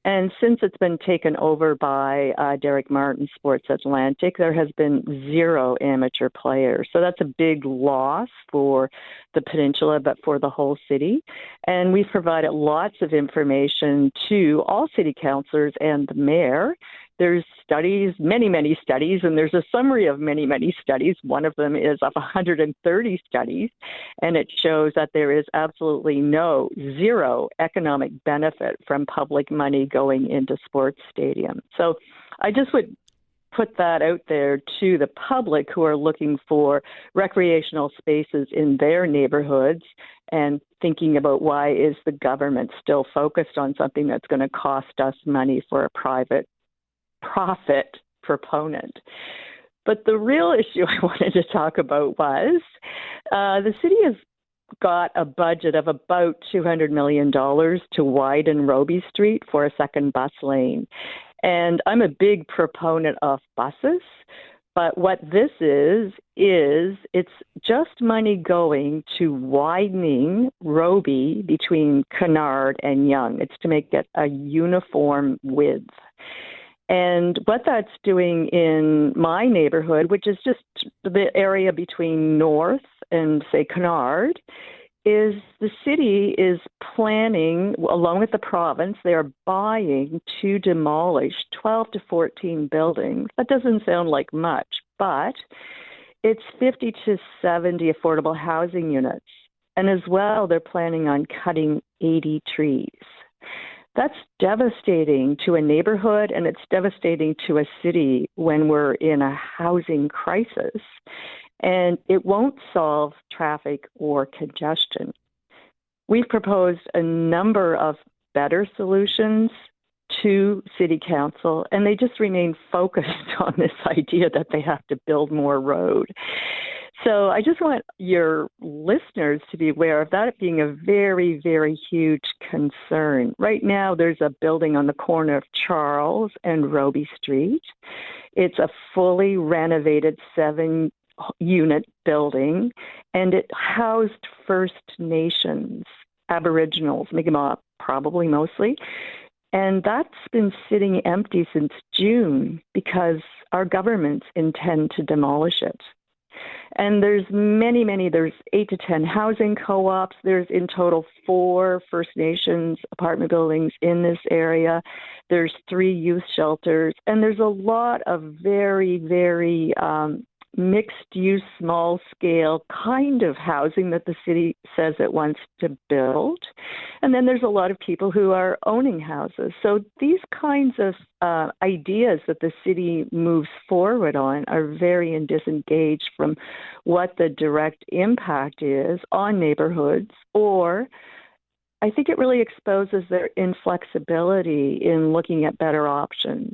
And since it's been taken over by Derek Martin Sports Atlantic, there has been 0 amateur players. So that's a big loss for the peninsula, but for the whole city. And we've provided lots of information to all city councillors and the mayor. There's studies, many studies, and there's a summary of many studies. One of them is of 130 studies, and it shows that there is absolutely zero economic benefit from public money going into sports stadiums. So I just would put that out there to the public who are looking for recreational spaces in their neighborhoods and thinking about why is the government still focused on something that's going to cost us money for a private profit proponent. But the real issue I wanted to talk about was the city has got a budget of about $200 million to widen Robie Street for a second bus lane. And I'm a big proponent of buses, but what this is it's just money going to widening Robie between Kennard and Yonge. It's to make it a uniform width. And what that's doing in my neighborhood, which is just the area between North and, say, Kennard, is the city is planning, along with the province, they are buying to demolish 12 to 14 buildings. That doesn't sound like much, but it's 50 to 70 affordable housing units. And as well, they're planning on cutting 80 trees. That's devastating to a neighborhood, and it's devastating to a city when we're in a housing crisis. And it won't solve traffic or congestion. We've proposed a number of better solutions to City Council, and they just remain focused on this idea that they have to build more road. So I just want your listeners to be aware of that being a very, very huge concern. Right now, there's a building on the corner of Charles and Robie Street. It's a fully renovated 7-unit building, and it housed First Nations, Aboriginals, Mi'kmaq probably mostly. And that's been sitting empty since June because our governments intend to demolish it. And there's there's 8 to 10 housing co-ops. There's in total 4 First Nations apartment buildings in this area. There's 3 youth shelters. And there's a lot of very, very mixed-use, small-scale kind of housing that the city says it wants to build. And then there's a lot of people who are owning houses. So these kinds of ideas that the city moves forward on are very disengaged from what the direct impact is on neighborhoods, or I think it really exposes their inflexibility in looking at better options.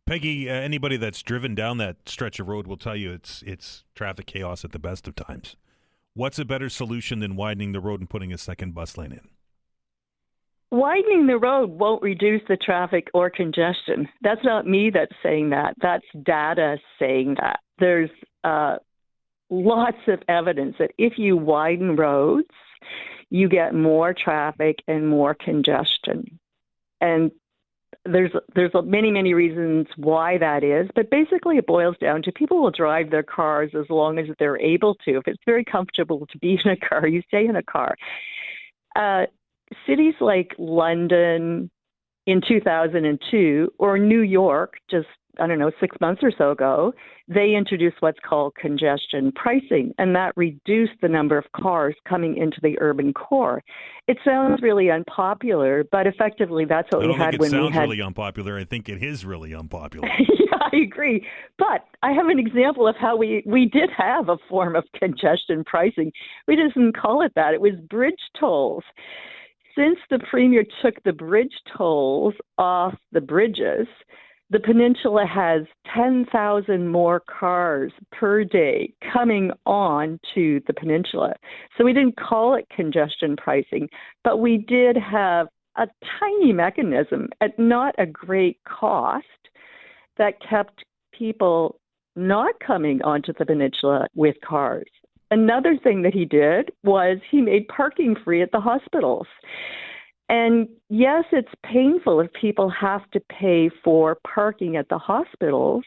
Peggy, anybody that's driven down that stretch of road will tell you it's traffic chaos at the best of times. What's a better solution than widening the road and putting a second bus lane in? Widening the road won't reduce the traffic or congestion. That's not me that's saying that. That's data saying that. There's lots of evidence that if you widen roads, you get more traffic and more congestion. And there's many reasons why that is, but basically it boils down to people will drive their cars as long as they're able to. If it's very comfortable to be in a car, you stay in a car. Cities like London in 2002 or New York just, 6 months or so ago, they introduced what's called congestion pricing, and that reduced the number of cars coming into the urban core. It sounds really unpopular, but effectively that's what we had when we had... I don't think it sounds really unpopular. I think it is really unpopular. Yeah, I agree. But I have an example of how we did have a form of congestion pricing. We didn't call it that. It was bridge tolls. Since the Premier took the bridge tolls off the bridges, the peninsula has 10,000 more cars per day coming on to the peninsula. So we didn't call it congestion pricing, but we did have a tiny mechanism at not a great cost that kept people not coming onto the peninsula with cars. Another thing that he did was he made parking free at the hospitals. And yes, it's painful if people have to pay for parking at the hospitals,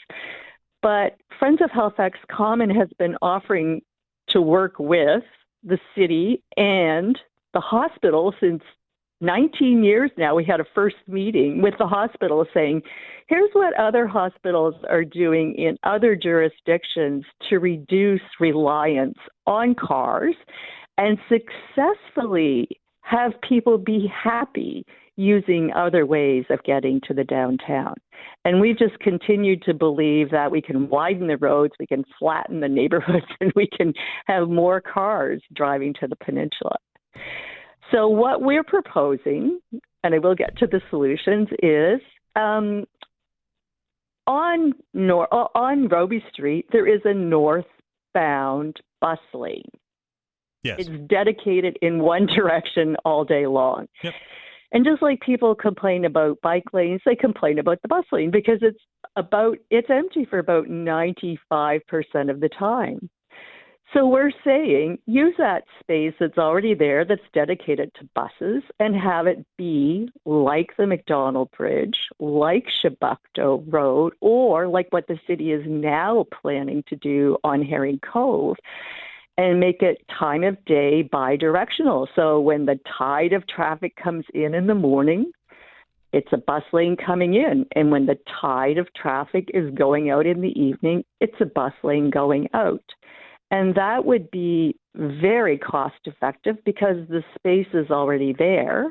but Friends of Halifax Common has been offering to work with the city and the hospital since 19 years now. We had a first meeting with the hospital saying, here's what other hospitals are doing in other jurisdictions to reduce reliance on cars and successfully have people be happy using other ways of getting to the downtown. And we've just continued to believe that we can widen the roads, we can flatten the neighborhoods, and we can have more cars driving to the peninsula. So what we're proposing, and I will get to the solutions, is on Robie Street, there is a northbound bus lane. Yes. It's dedicated in one direction all day long. Yep. And just like people complain about bike lanes, they complain about the bus lane because it's empty for about 95% of the time. So we're saying use that space that's already there that's dedicated to buses and have it be like the McDonald Bridge, like Chebucto Road, or like what the city is now planning to do on Herring Cove, and make it time of day bi-directional. So when the tide of traffic comes in the morning, it's a bus lane coming in. And when the tide of traffic is going out in the evening, it's a bus lane going out. And that would be very cost effective because the space is already there.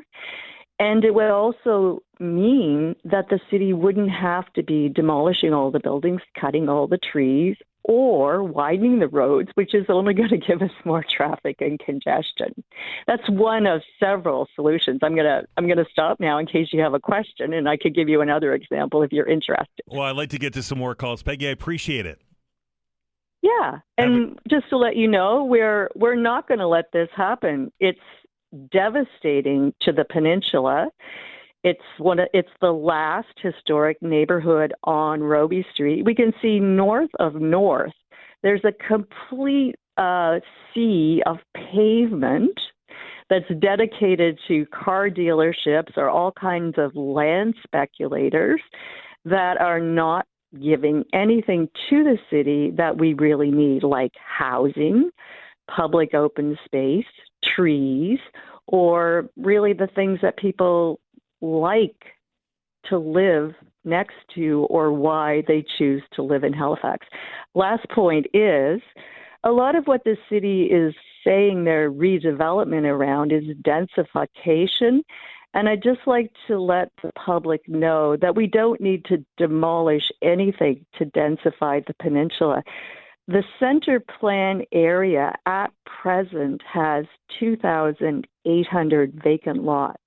And it would also mean that the city wouldn't have to be demolishing all the buildings, cutting all the trees, or widening the roads, which is only going to give us more traffic and congestion. That's one of several solutions. I'm gonna stop now in case you have a question, and I could give you another example if you're interested. Well, I'd like to get to some more calls. Peggy, I appreciate it. Yeah, and just to let you know, we're not going to let this happen. It's devastating to the peninsula. It's the last historic neighborhood on Robie Street. We can see north of North, there's a complete sea of pavement that's dedicated to car dealerships or all kinds of land speculators that are not giving anything to the city that we really need, like housing, public open space, trees, or really the things that people like to live next to or why they choose to live in Halifax. Last point is, a lot of what the city is saying their redevelopment around is densification. And I'd just like to let the public know that we don't need to demolish anything to densify the peninsula. The center plan area at present has 2,800 vacant lots.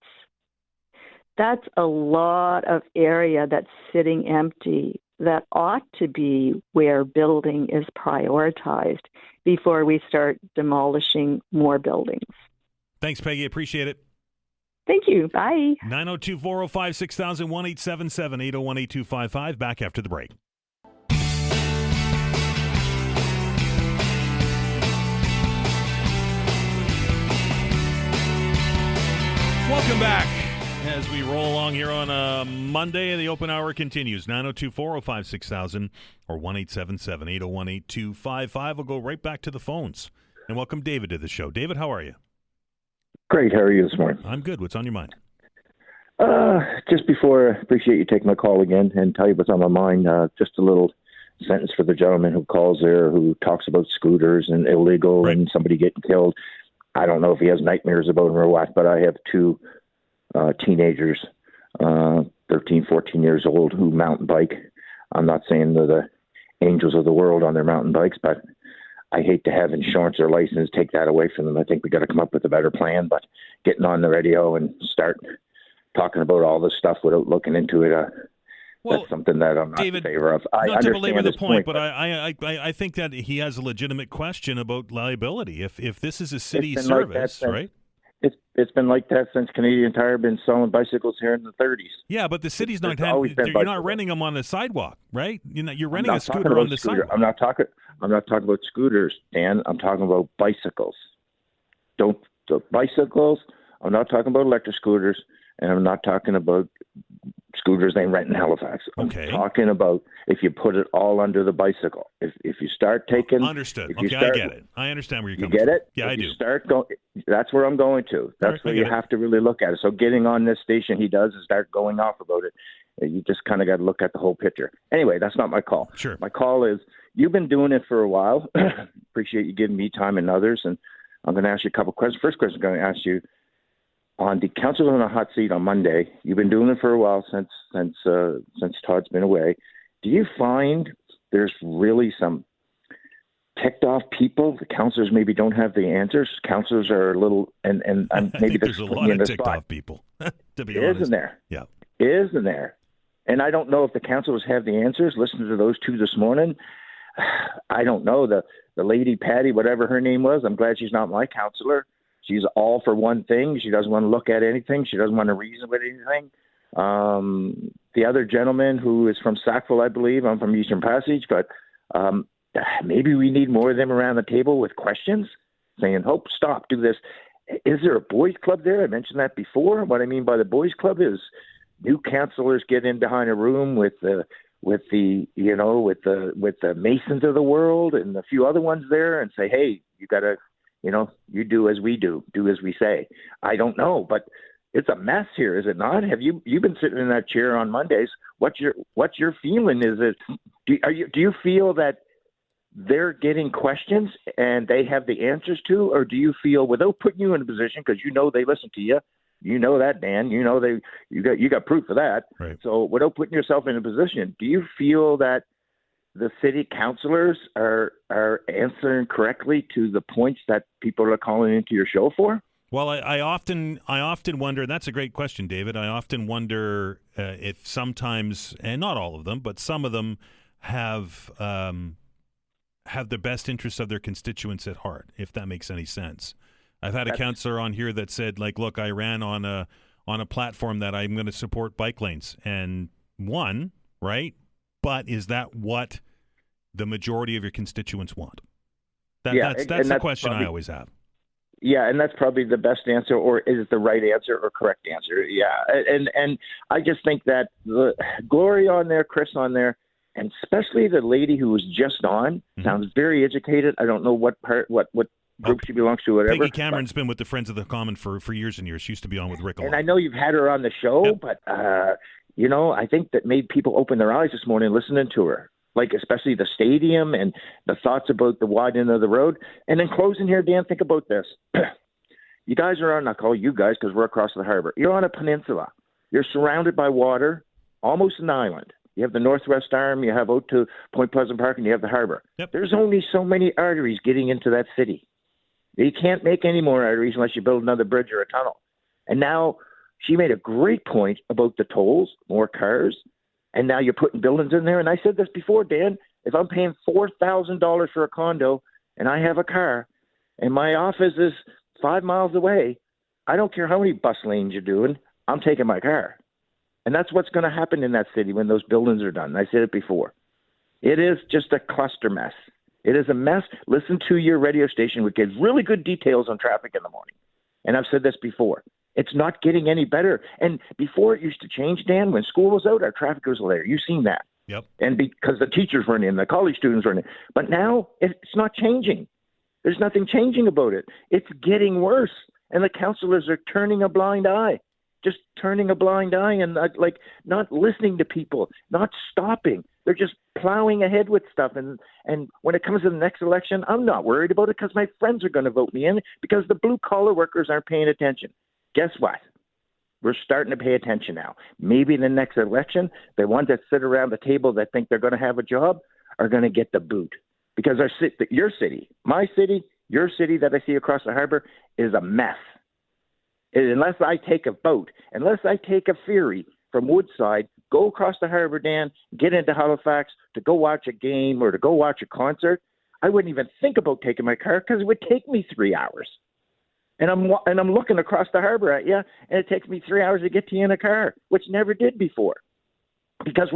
That's a lot of area that's sitting empty that ought to be where building is prioritized before we start demolishing more buildings. Thanks, Peggy. Appreciate it. Thank you. Bye. 902-405-6000, 1-877-801-8255. Back after the break. Welcome back. As we roll along here on a Monday, the open hour continues. 902-405-6000 or 1-877-801-8255. We'll go right back to the phones. And welcome David to the show. David, how are you? Great. How are you this morning? I'm good. What's on your mind? Just before, I appreciate you taking my call again and tell you what's on my mind. Just a little sentence for the gentleman who calls there, who talks about scooters and illegal and somebody getting killed. I don't know if he has nightmares about them or what, but I have two teenagers, 13, 14 years old, who mountain bike. I'm not saying they're the angels of the world on their mountain bikes, but I hate to have insurance or license take that away from them. I think we got to come up with a better plan, but getting on the radio and start talking about all this stuff without looking into it, that's something that I'm not David, in favor of. I not to belabor understand the his point, but I think that he has a legitimate question about liability. If this is a city service, right? It's been like that since Canadian Tire been selling bicycles here in the 30s. Yeah, but the city's not you're not renting them on the sidewalk, right? You're renting a scooter on the sidewalk. I'm not talking about scooters, Dan. I'm talking about bicycles. Bicycles. I'm not talking about electric scooters, and I'm not talking about scooters they rent in Halifax. I'm talking about if you put it all under the bicycle. If you start taking... Understood. I get it. I understand where you're coming from. You get it? Yeah, I do. That's where I'm going to. That's where you have to really look at it. So getting on this station he does and start going off about it, you just kind of got to look at the whole picture. Anyway, that's not my call. Sure. My call is, you've been doing it for a while. Appreciate you giving me time and others. And I'm going to ask you a couple questions. First question I'm going to ask you, on the Councillors on the Hot Seat on Monday, you've been doing it for a while since Todd's been away. Do you find there's really some ticked off people? The councillors maybe don't have the answers. Councillors are a little, and maybe there's a lot of ticked off people. To be honest, isn't there? Yeah, isn't there? And I don't know if the councillors have the answers. Listening to those two this morning, I don't know. The lady Patty, whatever her name was, I'm glad she's not my councillor. She's all for one thing. She doesn't want to look at anything. She doesn't want to reason with anything. The other gentleman who is from Sackville, I believe, I'm from Eastern Passage, but maybe we need more of them around the table with questions, saying, "Hope, stop, do this." Is there a boys' club there? I mentioned that before. What I mean by the boys' club is new councillors get in behind a room with the Masons of the world and a few other ones there and say, "Hey, you got to." You do as we do as we say. I don't know, but it's a mess here, is it not? Have you've been sitting in that chair on Mondays? What's your feeling? Is it do you feel that they're getting questions and they have the answers to, or do you feel, without putting you in a position, because they listen to you, you know that, Dan, you got proof of that. Right. So without putting yourself in a position, do you feel that the city councillors are answering correctly to the points that people are calling into your show for? Well, I often wonder, and that's a great question, David. I often wonder if sometimes, and not all of them, but some of them have the best interests of their constituents at heart, if that makes any sense. I've had a councillor on here that said, look, I ran on a platform that I'm going to support bike lanes, and won, right? But is that what the majority of your constituents want? That's the question I always have. Yeah, and that's probably the best answer, or is it the right answer or correct answer? Yeah, and I just think that the Glory on there, Chris on there, and especially the lady who was just on, sounds very educated. I don't know what group she belongs to, whatever. Peggy Cameron's been with the Friends of the Common for years and years. She used to be on with Rick a lot. And I know you've had her on the show, but I think that made people open their eyes this morning listening to her, like especially the stadium and the thoughts about the widening of the road. And in closing here, Dan, think about this. You guys are on, I'll call you guys because we're across the harbor. You're on a peninsula. You're surrounded by water, almost an island. You have the Northwest Arm, you have out to Point Pleasant Park, and you have the harbor. Yep. There's only so many arteries getting into that city. You can't make any more arteries unless you build another bridge or a tunnel. And now she made a great point about the tolls, more cars, and now you're putting buildings in there. And I said this before, Dan, if I'm paying $4,000 for a condo and I have a car and my office is 5 miles away, I don't care how many bus lanes you're doing, I'm taking my car. And that's what's going to happen in that city when those buildings are done. I said it before. It is just a cluster mess. It is a mess. Listen to your radio station, which gives really good details on traffic in the morning. And I've said this before. It's not getting any better. And before it used to change, Dan, when school was out, our traffic was there. You've seen that. Yep. And because the teachers weren't in, the college students weren't in. But now it's not changing. There's nothing changing about it. It's getting worse. And the councillors are turning a blind eye. Just turning a blind eye and not listening to people, not stopping. They're just plowing ahead with stuff. And when it comes to the next election, I'm not worried about it because my friends are going to vote me in because the blue-collar workers aren't paying attention. Guess what? We're starting to pay attention now. Maybe in the next election, the ones that sit around the table that think they're going to have a job are going to get the boot. Because your city, my city, your city that I see across the harbor is a mess. Unless I take a boat, unless I take a ferry from Woodside, go across the Harbor Dam, get into Halifax to go watch a game or to go watch a concert, I wouldn't even think about taking my car because it would take me 3 hours. And I'm looking across the harbor at you, and it takes me 3 hours to get to you in a car, which never did before. Because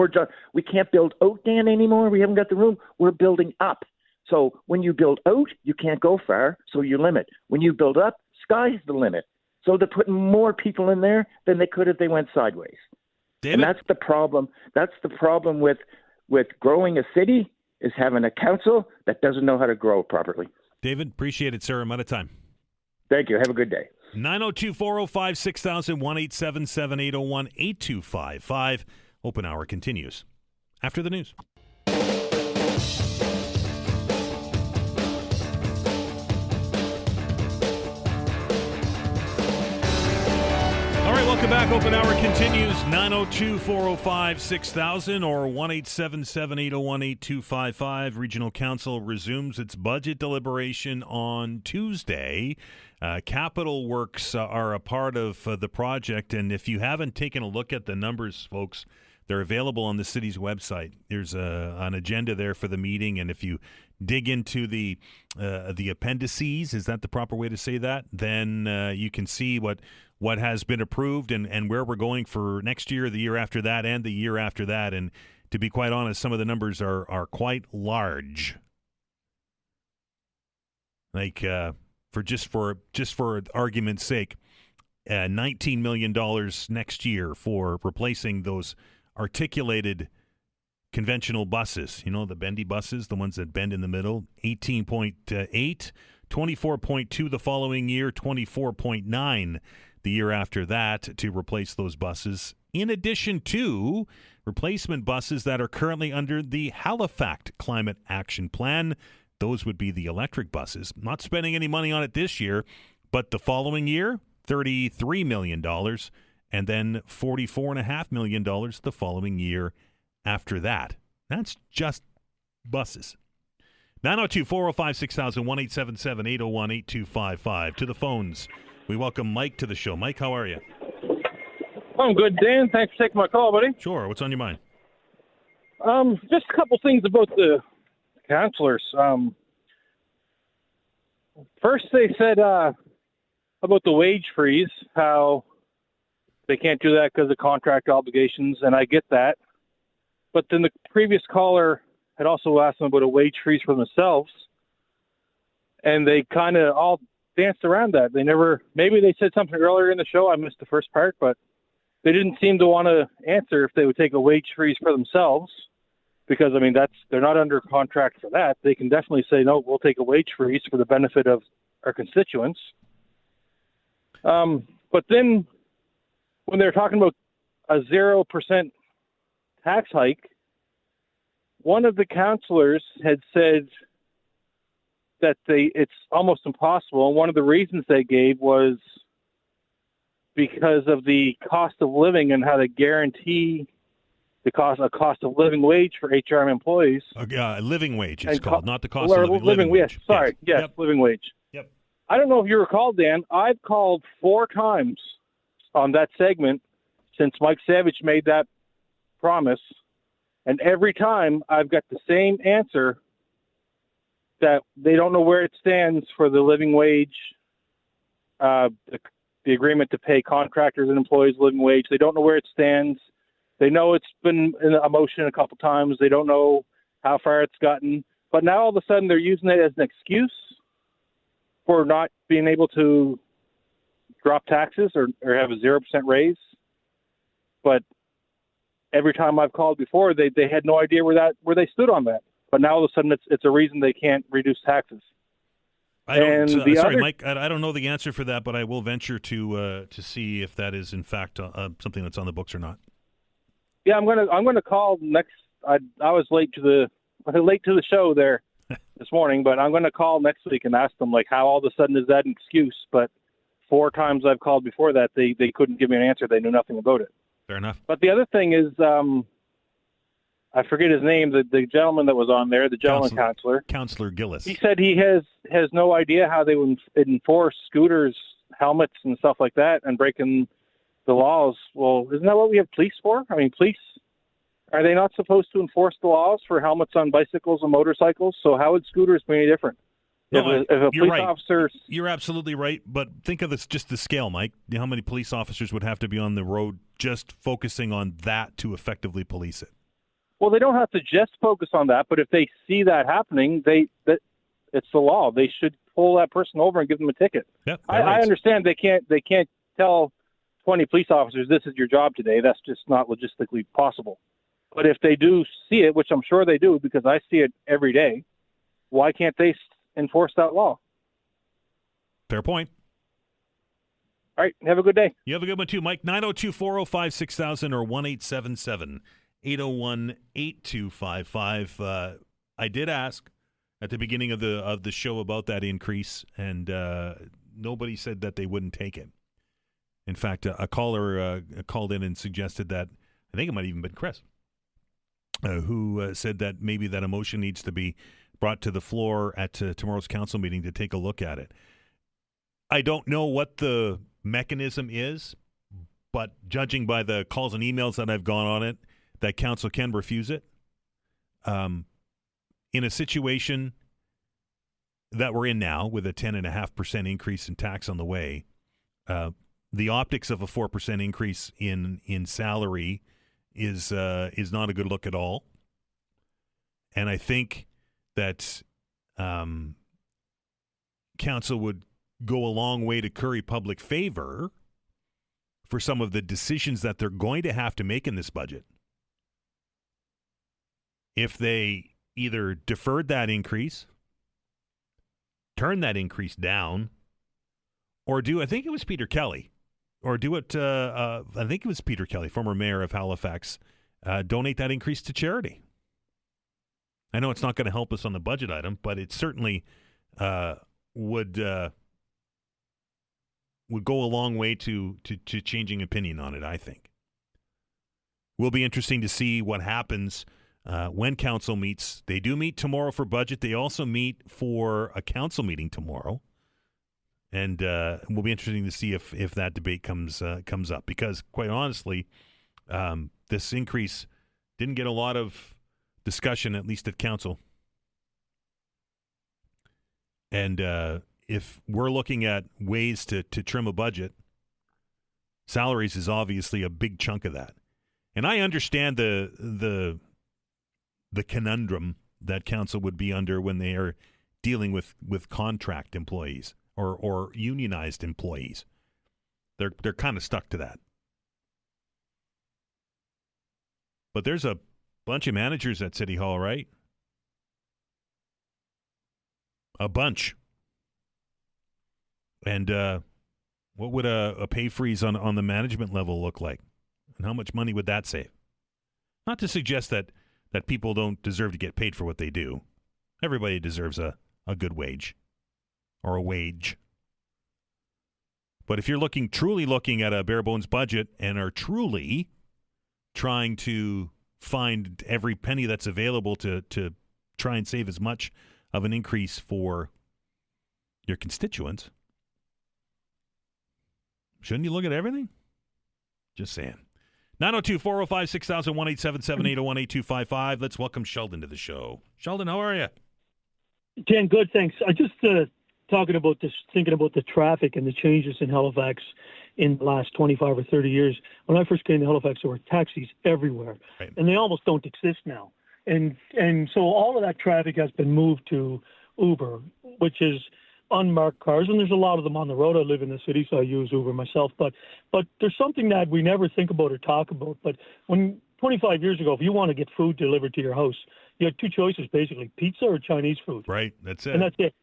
we can't build out, Dan, anymore. We haven't got the room. We're building up. So when you build out, you can't go far, so you limit. When you build up, sky's the limit. So they're putting more people in there than they could if they went sideways. David? And that's the problem. That's the problem with growing a city, is having a council that doesn't know how to grow properly. David, appreciate it, sir. I'm out of time. Thank you. Have a good day. 902-405-6000, 1-877-801-8255. Open hour continues after the news. All right, welcome back. Open hour continues. 902-405-6000 or 1-877-801-8255. Regional Council resumes its budget deliberation on Tuesday. Capital Works are a part of the project, and if you haven't taken a look at the numbers, folks, they're available on the city's website. There's an agenda there for the meeting, and if you dig into the appendices, is that the proper way to say that? Then you can see what has been approved and where we're going for next year, the year after that, and the year after that. And to be quite honest, some of the numbers are quite large. Like for argument's sake, $19 million next year for replacing those articulated conventional buses. You know, the bendy buses, the ones that bend in the middle. 18.8, 24.2 the following year, 24.9 the year after that to replace those buses, in addition to replacement buses that are currently under the Halifax Climate Action Plan. Those would be the electric buses. Not spending any money on it this year, but the following year, $33 million, and then $44.5 million the following year after that. That's just buses. 902-405-6000, 1-877-801-8255. To the phones. We welcome Mike to the show. Mike, how are you? I'm good, Dan. Thanks for taking my call, buddy. Sure. What's on your mind? Just a couple things about the councillors. First, they said about the wage freeze, how they can't do that because of contract obligations, and I get that. But then the previous caller had also asked them about a wage freeze for themselves, and they kind of all danced around that. They never, maybe they said something earlier in the show, I missed the first part, but they didn't seem to want to answer if they would take a wage freeze for themselves, because, I mean, they're not under contract for that. They can definitely say, no, we'll take a wage freeze for the benefit of our constituents. But then when they're talking about a 0% tax hike, one of the councillors had said that it's almost impossible. And one of the reasons they gave was because of the cost of living and how to guarantee a cost of living wage for HRM employees. Living wage, it's called, not the cost of living wage. Yes, sorry. Yes, yep. Living wage. Yep. I don't know if you recall, Dan, I've called 4 times on that segment since Mike Savage made that promise, and every time I've got the same answer, that they don't know where it stands for the living wage, the agreement to pay contractors and employees living wage. They don't know where it stands. They know it's been in a motion a couple times. They don't know how far it's gotten. But now all of a sudden they're using it as an excuse for not being able to drop taxes or have a 0% raise. But every time I've called before, they had no idea where they stood on that. But now all of a sudden it's a reason they can't reduce taxes. Mike, I don't know the answer for that, but I will venture to see if that is in fact something that's on the books or not. Yeah, I'm gonna call next. I was late to the show there this morning, but I'm gonna call next week and ask them like how all of a sudden is that an excuse? But 4 times I've called before that, they couldn't give me an answer. They knew nothing about it. Fair enough. But the other thing is, I forget his name. The gentleman that was on there, the gentleman councillor, Councillor Gillis. He said he has no idea how they would enforce scooters, helmets, and stuff like that, and breaking the laws. Well, isn't that what we have police for? I mean, police, are they not supposed to enforce the laws for helmets on bicycles and motorcycles? So how would scooters be any different? No, if a you're police right. officer... You're absolutely right, but think of this, just the scale, Mike. How many police officers would have to be on the road just focusing on that to effectively police it? Well, they don't have to just focus on that, but if they see that happening, it's the law. They should pull that person over and give them a ticket. Yep, I understand they can't tell 20 police officers this is your job today. That's just not logistically possible. But if they do see it, which I'm sure they do because I see it every day, why can't they enforce that law? Fair point. All right, have a good day. You have a good one too, Mike. 902-405-6000 or 1-877-801-8255. I did ask at the beginning of the show about that increase, and nobody said that they wouldn't take it. In fact, a caller called in and suggested that, I think it might have even been Chris, who said that maybe that a motion needs to be brought to the floor at tomorrow's council meeting to take a look at it. I don't know what the mechanism is, but judging by the calls and emails that I've gone on it, that council can refuse it. In a situation that we're in now with a 10.5% increase in tax on the way, the optics of a 4% increase in salary is not a good look at all. And I think that council would go a long way to curry public favor for some of the decisions that they're going to have to make in this budget. If they either deferred that increase, turned that increase down, or I think it was Peter Kelly, or do it, I think it was Peter Kelly, former mayor of Halifax, donate that increase to charity. I know it's not going to help us on the budget item, but it certainly would go a long way to changing opinion on it, I think. Will be interesting to see what happens when council meets. They do meet tomorrow for budget. They also meet for a council meeting tomorrow. And it will be interesting to see if that debate comes up. Because, quite honestly, this increase didn't get a lot of discussion, at least at council. And if we're looking at ways to trim a budget, salaries is obviously a big chunk of that. And I understand the conundrum that council would be under when they are dealing with contract employees or unionized employees. They're kind of stuck to that. But there's a bunch of managers at City Hall, right? A bunch. And what would a pay freeze on the management level look like? And how much money would that save? Not to suggest that people don't deserve to get paid for what they do. Everybody deserves a good wage or a wage. But if you're truly looking at a bare bones budget and are truly trying to find every penny that's available to try and save as much of an increase for your constituents, shouldn't you look at everything? Just saying. 902-405-6000, 1-877-801-8255. Let's welcome Sheldon to the show. Sheldon, how are you? Dan, good, thanks. I just thinking about the traffic and the changes in Halifax in the last 25 or 30 years. When I first came to Halifax, there were taxis everywhere, right, and they almost don't exist now. And so all of that traffic has been moved to Uber, which is unmarked cars, and there's a lot of them on the road. I live in the city, so I use Uber myself. But there's something that we never think about or talk about. But when 25 years ago, if you want to get food delivered to your house, you had two choices, basically, pizza or Chinese food. Right, that's it. And that's it.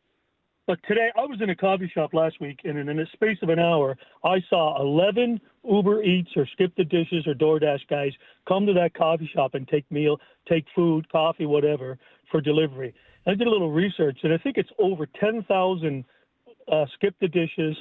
But today, I was in a coffee shop last week, and in a space of an hour, I saw 11 Uber Eats or Skip the Dishes or DoorDash guys come to that coffee shop and take food, coffee, whatever, for delivery. I did a little research, and I think it's over 10,000 Skip the Dishes,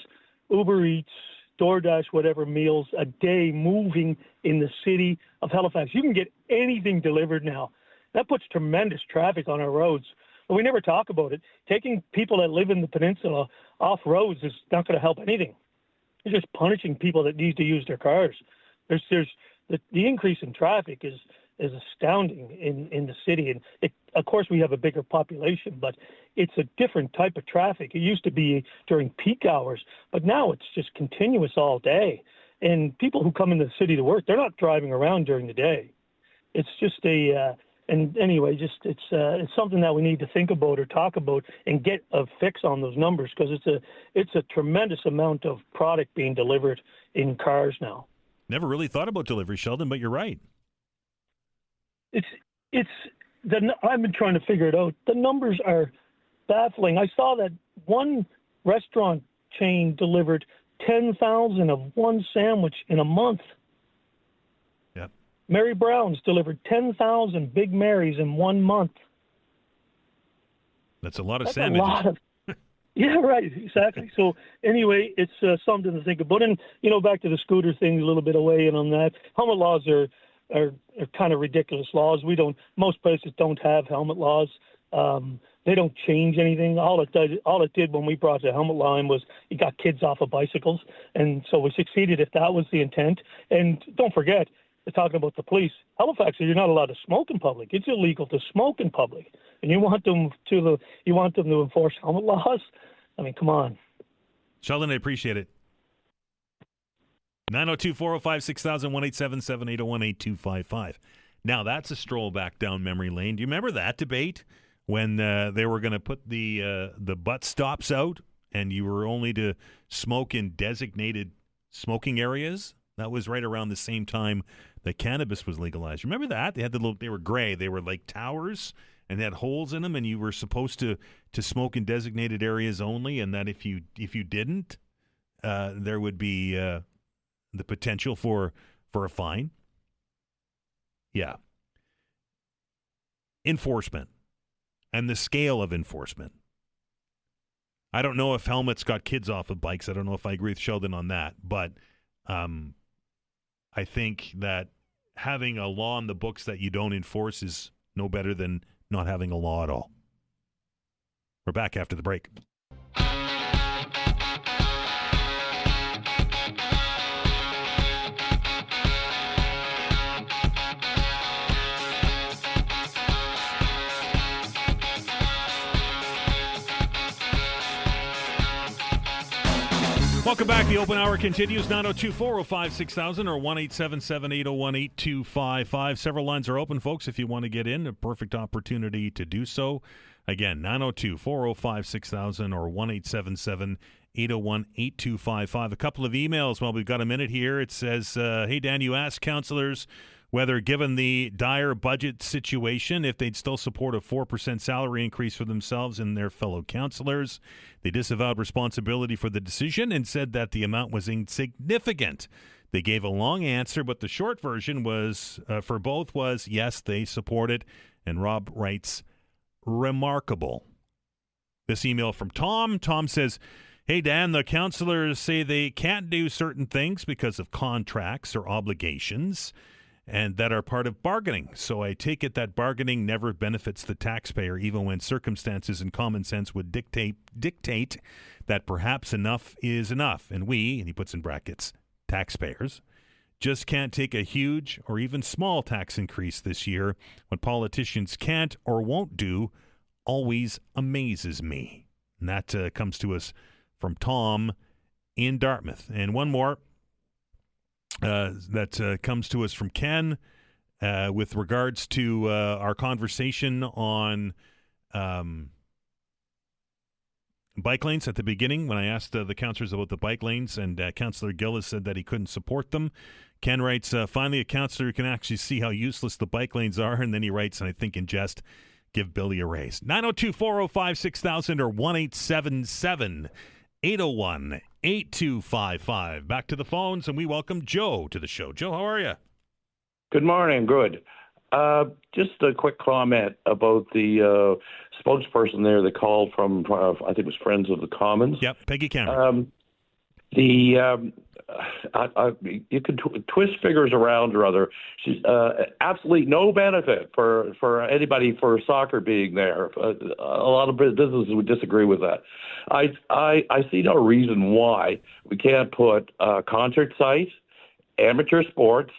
Uber Eats, DoorDash, whatever meals a day moving in the city of Halifax. You can get anything delivered now. That puts tremendous traffic on our roads. But we never talk about it. Taking people that live in the peninsula off roads is not going to help anything. They're just punishing people that need to use their cars. There's the increase in traffic is astounding in the city, and of course we have a bigger population, but it's a different type of traffic. It used to be during peak hours, but now it's just continuous all day. And people who come into the city to work, they're not driving around during the day. It's just and anyway, it's something that we need to think about or talk about and get a fix on those numbers, because it's a tremendous amount of product being delivered in cars now. Never really thought about delivery, Sheldon, but you're right. I've been trying to figure it out. The numbers are baffling. I saw that one restaurant chain delivered 10,000 of one sandwich in a month. Yep. Mary Brown's delivered 10,000 Big Marys in 1 month. That's a lot of That's sandwiches. A lot of, yeah, right, exactly. So anyway, it's something to think about. And, back to the scooter thing, a little bit away and on that. Helmet laws are kind of ridiculous laws. Most places don't have helmet laws. They don't change anything. All it did when we brought the helmet law in was it got kids off of bicycles, and so we succeeded if that was the intent. And don't forget, talking about the police, Halifax, you're not allowed to smoke in public. It's illegal to smoke in public, and you want them to enforce helmet laws? I mean, come on. Sheldon, I appreciate it. 902-405-6000, 1-877-801-8255. Now, that's a stroll back down memory lane. Do you remember that debate when they were going to put the butt stops out and you were only to smoke in designated smoking areas? That was right around the same time that cannabis was legalized. Remember that? They were gray. They were like towers and they had holes in them, and you were supposed to smoke in designated areas only, and that if you didn't, there would be the potential for a fine. Yeah. Enforcement and the scale of enforcement. I don't know if helmets got kids off of bikes. I don't know if I agree with Sheldon on that, but I think that having a law on the books that you don't enforce is no better than not having a law at all. We're back after the break. Welcome back. The open hour continues. 902-405-6000 or 1-877-801-8255. Several lines are open, folks, if you want to get in. A perfect opportunity to do so. Again, 902-405-6000 or 1-877-801-8255. A couple of emails while we've got a minute here. It says, hey, Dan, you asked councillors whether, given the dire budget situation, if they'd still support a 4% salary increase for themselves and their fellow councillors. They disavowed responsibility for the decision and said that the amount was insignificant. They gave a long answer, but the short version was for both was yes, they support it. And Rob writes, remarkable. This email from Tom. Tom says, hey, Dan, the councillors say they can't do certain things because of contracts or obligations and that are part of bargaining. So I take it that bargaining never benefits the taxpayer, even when circumstances and common sense would dictate that perhaps enough is enough. And we, and he puts in brackets, taxpayers, just can't take a huge or even small tax increase this year. What politicians can't or won't do always amazes me. And that comes to us from Tom in Dartmouth. And one more. That comes to us from Ken with regards to our conversation on bike lanes at the beginning when I asked the councillors about the bike lanes, and Councillor Gillis said that he couldn't support them. Ken writes, finally a councillor who can actually see how useless the bike lanes are, and then he writes, and I think in jest, give Billy a raise. 902-405-6000 or 1-877-801-8255. Back to the phones, and we welcome Joe to the show. Joe, how are you? Good morning. Good. Just a quick comment about the spokesperson there that called from, I think it was Friends of the Commons. Yep, Peggy Cameron. you can twist figures around or other. She's absolutely no benefit for anybody for soccer being there. A lot of businesses would disagree with that. I see no reason why we can't put concert sites, amateur sports,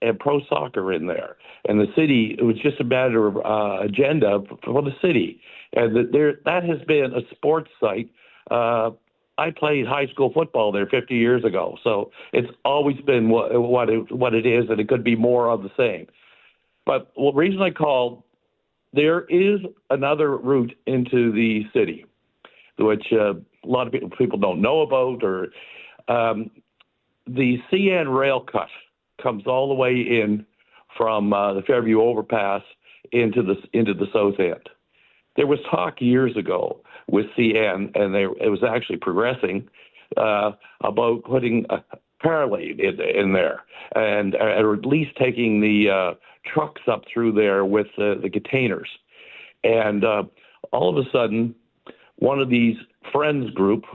and pro soccer in there. And the city, it was just a matter of agenda for the city. And that has been a sports site. I played high school football there 50 years ago, so it's always been what it is, and it could be more of the same. But the reason I called, there is another route into the city, which a lot of people don't know about, or the CN rail cut comes all the way in from the Fairview overpass into the south end. There was talk years ago with CN, and it was actually progressing about putting a parallel in there, and or at least taking the trucks up through there with the containers. And all of a sudden, one of these friends group,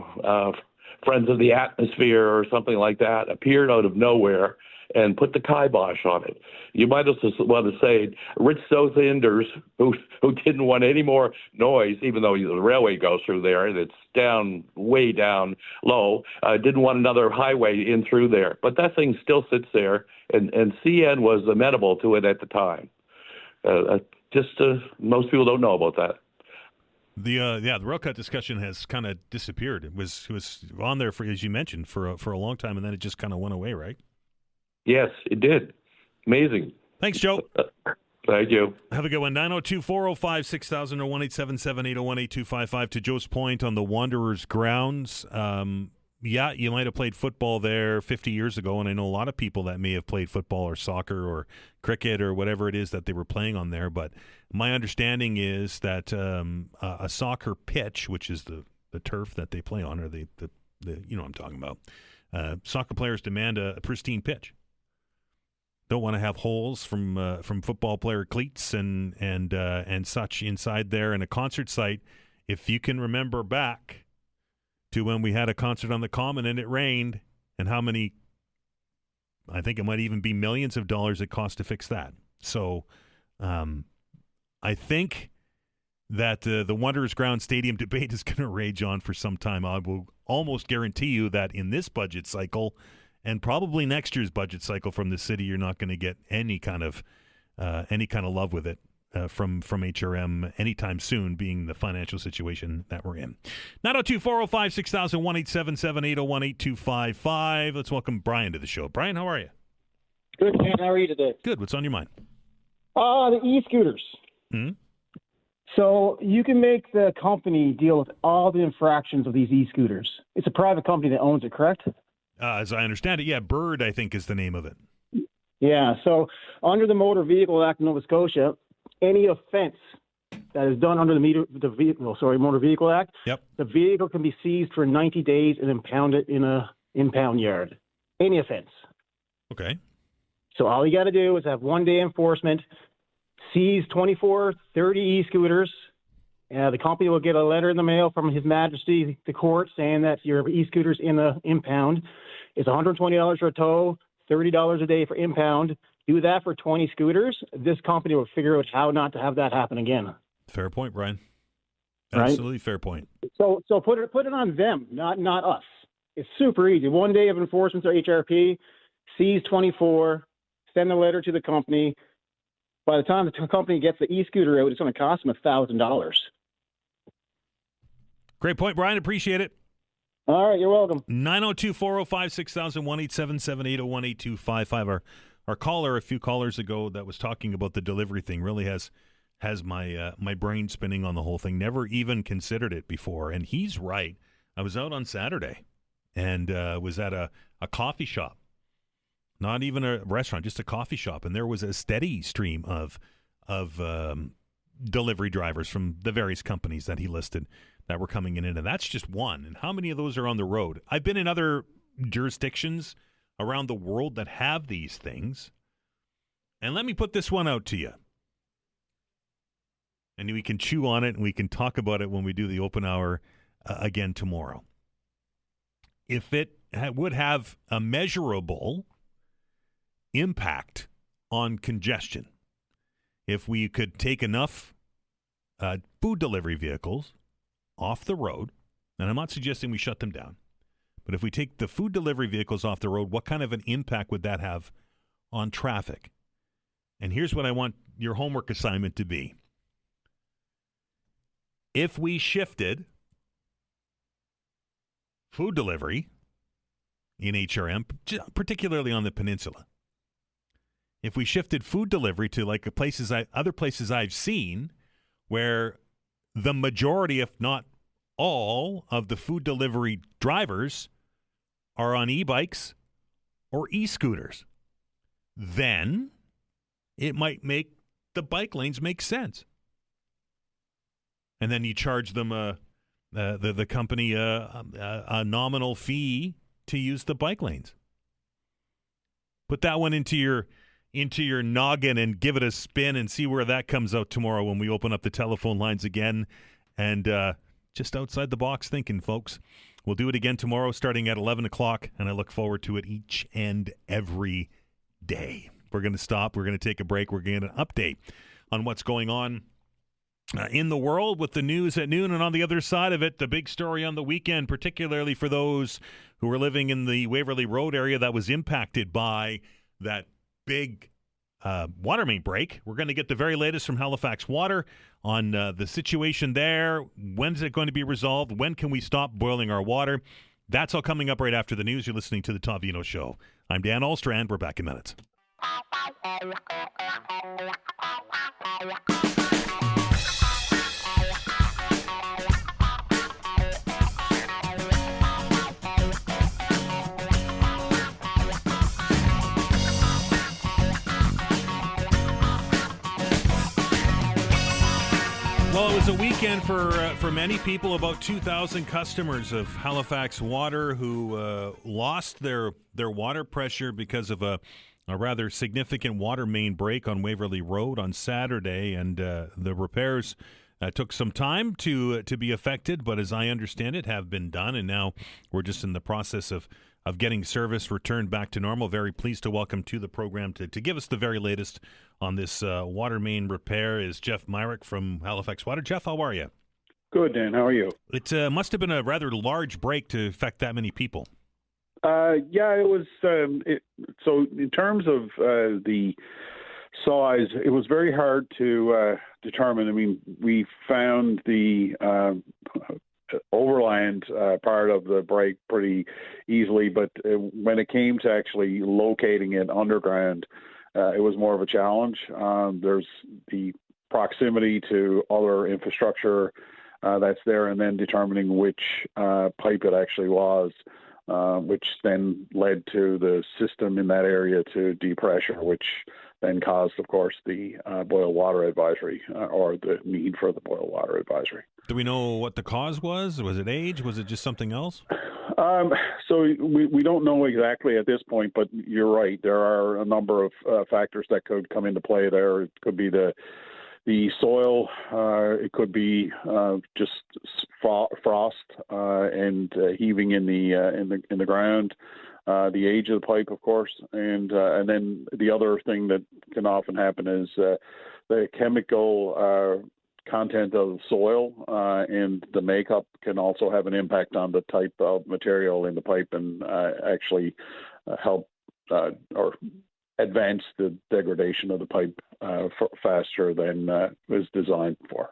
Friends of the Atmosphere or something like that, appeared out of nowhere and put the kibosh on it. You might also want to say rich South Enders who didn't want any more noise, even though the railway goes through there and it's down, way down low, didn't want another highway in through there. But that thing still sits there, and CN was amenable to it at the time. Most people don't know about that. The rail cut discussion has kind of disappeared. It was on there for, as you mentioned, for a long time, and then it just kind of went away, right? Yes, it did. Amazing. Thanks, Joe. Thank you. Have a good one. 902-405-6000 or 1-877-801-8255. To Joe's point on the Wanderers grounds, yeah, you might have played football there 50 years ago, and I know a lot of people that may have played football or soccer or cricket or whatever it is that they were playing on there, but my understanding is that a soccer pitch, which is the turf that they play on, or the you know what I'm talking about, soccer players demand a pristine pitch. Don't want to have holes from football player cleats and such inside there. And a concert site, if you can remember back to when we had a concert on the Common and it rained, and how many, I think it might even be millions of dollars it cost to fix that. So I think that the Wanderers Ground Stadium debate is going to rage on for some time. I will almost guarantee you that in this budget cycle, and probably next year's budget cycle from the city, you're not going to get any kind of love with it from HRM anytime soon, being the financial situation that we're in. 902-405-6000, 1-877-801-8255. Let's welcome Brian to the show. Brian, how are you? Good, man. How are you today? Good. What's on your mind? The e-scooters. Hmm? So you can make the company deal with all the infractions of these e-scooters. It's a private company that owns it, correct? As I understand it, yeah, Bird, I think, is the name of it. Yeah, so under the Motor Vehicle Act of Nova Scotia, any offense that is done under the Motor Vehicle Act, yep, the vehicle can be seized for 90 days and impounded in a impound yard. Any offense. Okay. So all you got to do is have one-day enforcement, seize 24, 30 e-scooters. The company will get a letter in the mail from His Majesty, the court, saying that your e-scooter's in the impound. It's $120 for a tow, $30 a day for impound. Do that for 20 scooters. This company will figure out how not to have that happen again. Fair point, Brian. Right? Absolutely fair point. So put it on them, not us. It's super easy. 1 day of enforcement to HRP, seize 24, send a letter to the company. By the time the company gets the e-scooter out, it's going to cost them $1,000. Great point, Brian. Appreciate it. All right, you're welcome. 902-405-6000, 1-877-801-8255. Our caller a few callers ago that was talking about the delivery thing really has my brain spinning on the whole thing. Never even considered it before, and he's right. I was out on Saturday and was at a coffee shop, not even a restaurant, just a coffee shop, and there was a steady stream of delivery drivers from the various companies that he listed that were coming in, and that's just one. And how many of those are on the road? I've been in other jurisdictions around the world that have these things, and let me put this one out to you. And we can chew on it, and we can talk about it when we do the open hour again tomorrow. if it would have a measurable impact on congestion. If we could take enough food delivery vehicles off the road, and I'm not suggesting we shut them down, but if we take the food delivery vehicles off the road, what kind of an impact would that have on traffic? And here's what I want your homework assignment to be. If we shifted food delivery in HRM, particularly on the peninsula, if we shifted food delivery to like other places I've seen where the majority, if not all, of the food delivery drivers are on e-bikes or e-scooters, then it might make the bike lanes make sense. And then you charge them the company a nominal fee to use the bike lanes. Put that one into your noggin and give it a spin and see where that comes out tomorrow when we open up the telephone lines again. And just outside the box thinking, folks. We'll do it again tomorrow starting at 11 o'clock, and I look forward to it each and every day. We're going to stop. We're going to take a break. We're going to get an update on what's going on in the world with the news at noon, and on the other side of it, the big story on the weekend, particularly for those who are living in the Waverley Road area that was impacted by that big water main break. We're going to get the very latest from Halifax Water on the situation there. When's it going to be resolved? When can we stop boiling our water? That's all coming up right after the news. You're listening to the Todd Veinotte Show. I'm Dan Alstrand. We're back in minutes. Well, it was a weekend for many people. About 2,000 customers of Halifax Water who lost their water pressure because of a rather significant water main break on Waverley Road on Saturday, and the repairs took some time to be effected, but as I understand it, have been done, and now we're just in the process of getting service returned back to normal. Very pleased to welcome to the program to give us the very latest on this water main repair is Jeff Myrick from Halifax Water. Jeff, how are you? Good, Dan. How are you? It must have been a rather large break to affect that many people. Yeah, it was. So in terms of the size, it was very hard to determine. I mean, we found the overland part of the break pretty easily, but when it came to actually locating it underground, it was more of a challenge. There's the proximity to other infrastructure that's there, and then determining which pipe it actually was, which then led to the system in that area to depressure, which then caused, of course, the boil water advisory or the need for the boil water advisory. Do we know what the cause was? Was it age? Was it just something else? So we don't know exactly at this point, but you're right. There are a number of factors that could come into play there. It could be the soil. It could be just frost and heaving in the ground. The age of the pipe, of course, and then the other thing that can often happen is the chemical content of soil and the makeup can also have an impact on the type of material in the pipe and actually help or advance the degradation of the pipe faster than was designed for.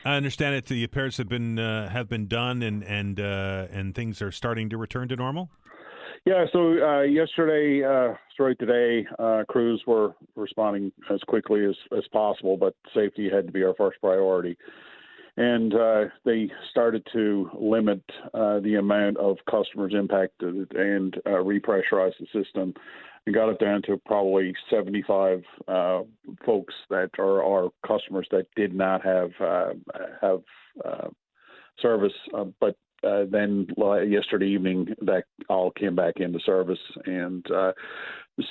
I understand that the repairs have been done and things are starting to return to normal. Yeah, so yesterday, sorry, today, crews were responding as quickly as possible, but safety had to be our first priority. And they started to limit the amount of customers impacted and repressurize the system and got it down to probably 75 folks that are our customers that did not have service, but then yesterday evening, that all came back into service, and the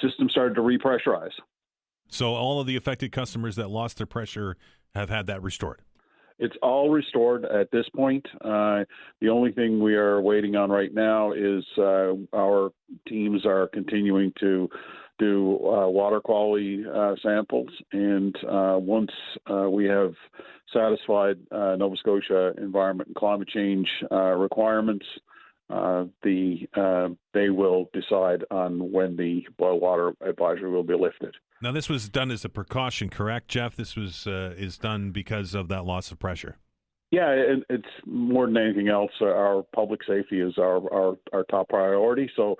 system started to repressurize. So all of the affected customers that lost their pressure have had that restored? It's all restored at this point. The only thing we are waiting on right now is our teams are continuing to do water quality samples. And once we have satisfied Nova Scotia environment and climate change requirements, they will decide on when the boil water advisory will be lifted. Now, this was done as a precaution, correct, Jeff? This was is done because of that loss of pressure. Yeah, it's more than anything else. Our public safety is our top priority. So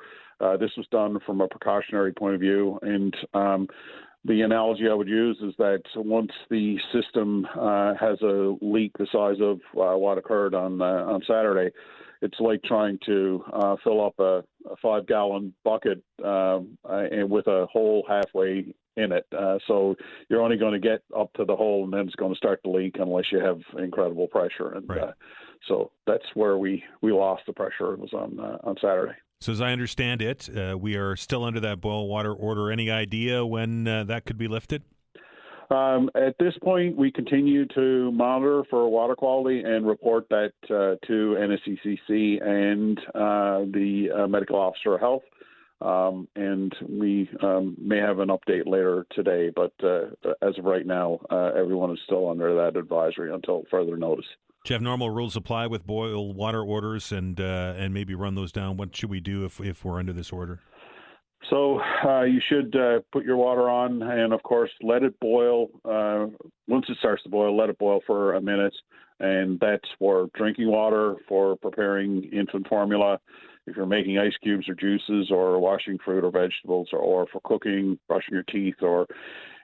this was done from a precautionary point of view. And the analogy I would use is that once the system has a leak the size of what occurred on Saturday, it's like trying to fill up a 5-gallon bucket and with a hole halfway in it. So you're only going to get up to the hole, and then it's going to start to leak unless you have incredible pressure. And right. So that's where we lost the pressure. It was on Saturday. So as I understand it, we are still under that boil water order. Any idea when that could be lifted? At this point, we continue to monitor for water quality and report that to NSCCC and the medical officer of health. And we may have an update later today, but as of right now, everyone is still under that advisory until further notice. Jeff, normal rules apply with boil water orders, and maybe run those down. What should we do if we're under this order? So you should put your water on and, of course, let it boil. Once it starts to boil, let it boil for a minute. And that's for drinking water, for preparing infant formula, if you're making ice cubes or juices or washing fruit or vegetables, or for cooking, brushing your teeth, or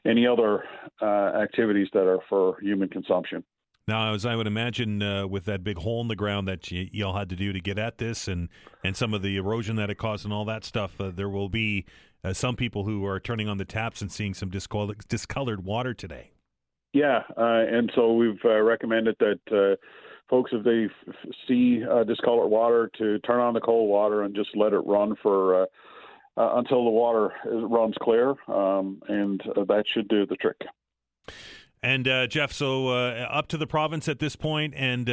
any other activities that are for human consumption. Now, as I would imagine, with that big hole in the ground that y'all had to do to get at this, and some of the erosion that it caused and all that stuff, there will be some people who are turning on the taps and seeing some discolored water today. Yeah, and so we've recommended that folks, if they see discolored water, to turn on the cold water and just let it run for until the water runs clear, and that should do the trick. And Jeff, so up to the province at this point, and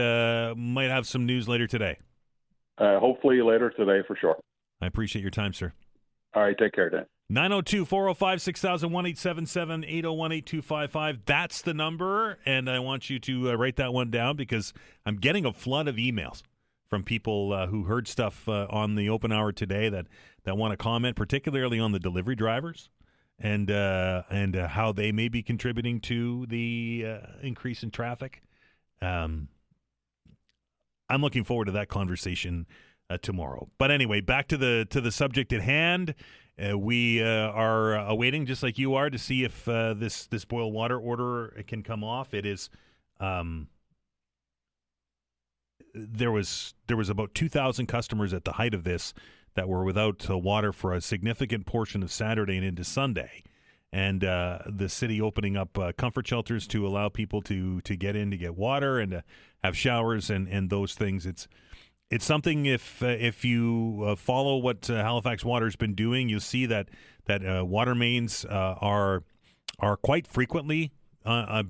might have some news later today. Hopefully later today for sure. I appreciate your time, sir. All right, take care, Dan. 902-405-6000, 1-877-801-8255. That's the number, and I want you to write that one down because I'm getting a flood of emails from people who heard stuff on the open hour today that want to comment, particularly on the delivery drivers. And how they may be contributing to the increase in traffic. I'm looking forward to that conversation tomorrow. But anyway, back to the subject at hand. We are awaiting, just like you are, to see if this boil water order can come off. It is there was about 2,000 customers at the height of this that were without water for a significant portion of Saturday and into Sunday. And the city opening up comfort shelters to allow people to get in to get water and to have showers and those things. It's something, if you follow what Halifax Water's been doing, you'll see that water mains are quite frequently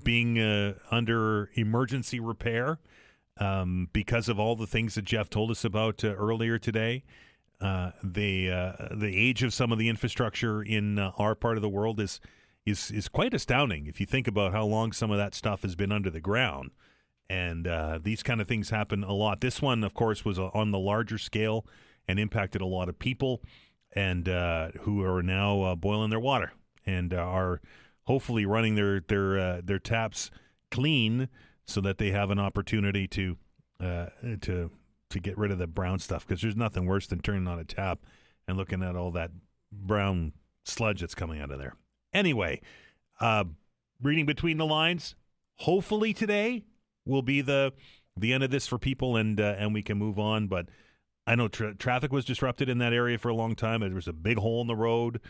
being under emergency repair because of all the things that Jeff told us about earlier today. The age of some of the infrastructure in our part of the world is quite astounding if you think about how long some of that stuff has been under the ground. And these kind of things happen a lot. This one, of course, was on the larger scale and impacted a lot of people, and who are now boiling their water and are hopefully running their taps clean so that they have an opportunity to get rid of the brown stuff, because there's nothing worse than turning on a tap and looking at all that brown sludge that's coming out of there. Anyway, reading between the lines, hopefully today will be the end of this for people, and we can move on. But I know traffic was disrupted in that area for a long time. There was a big hole in the road,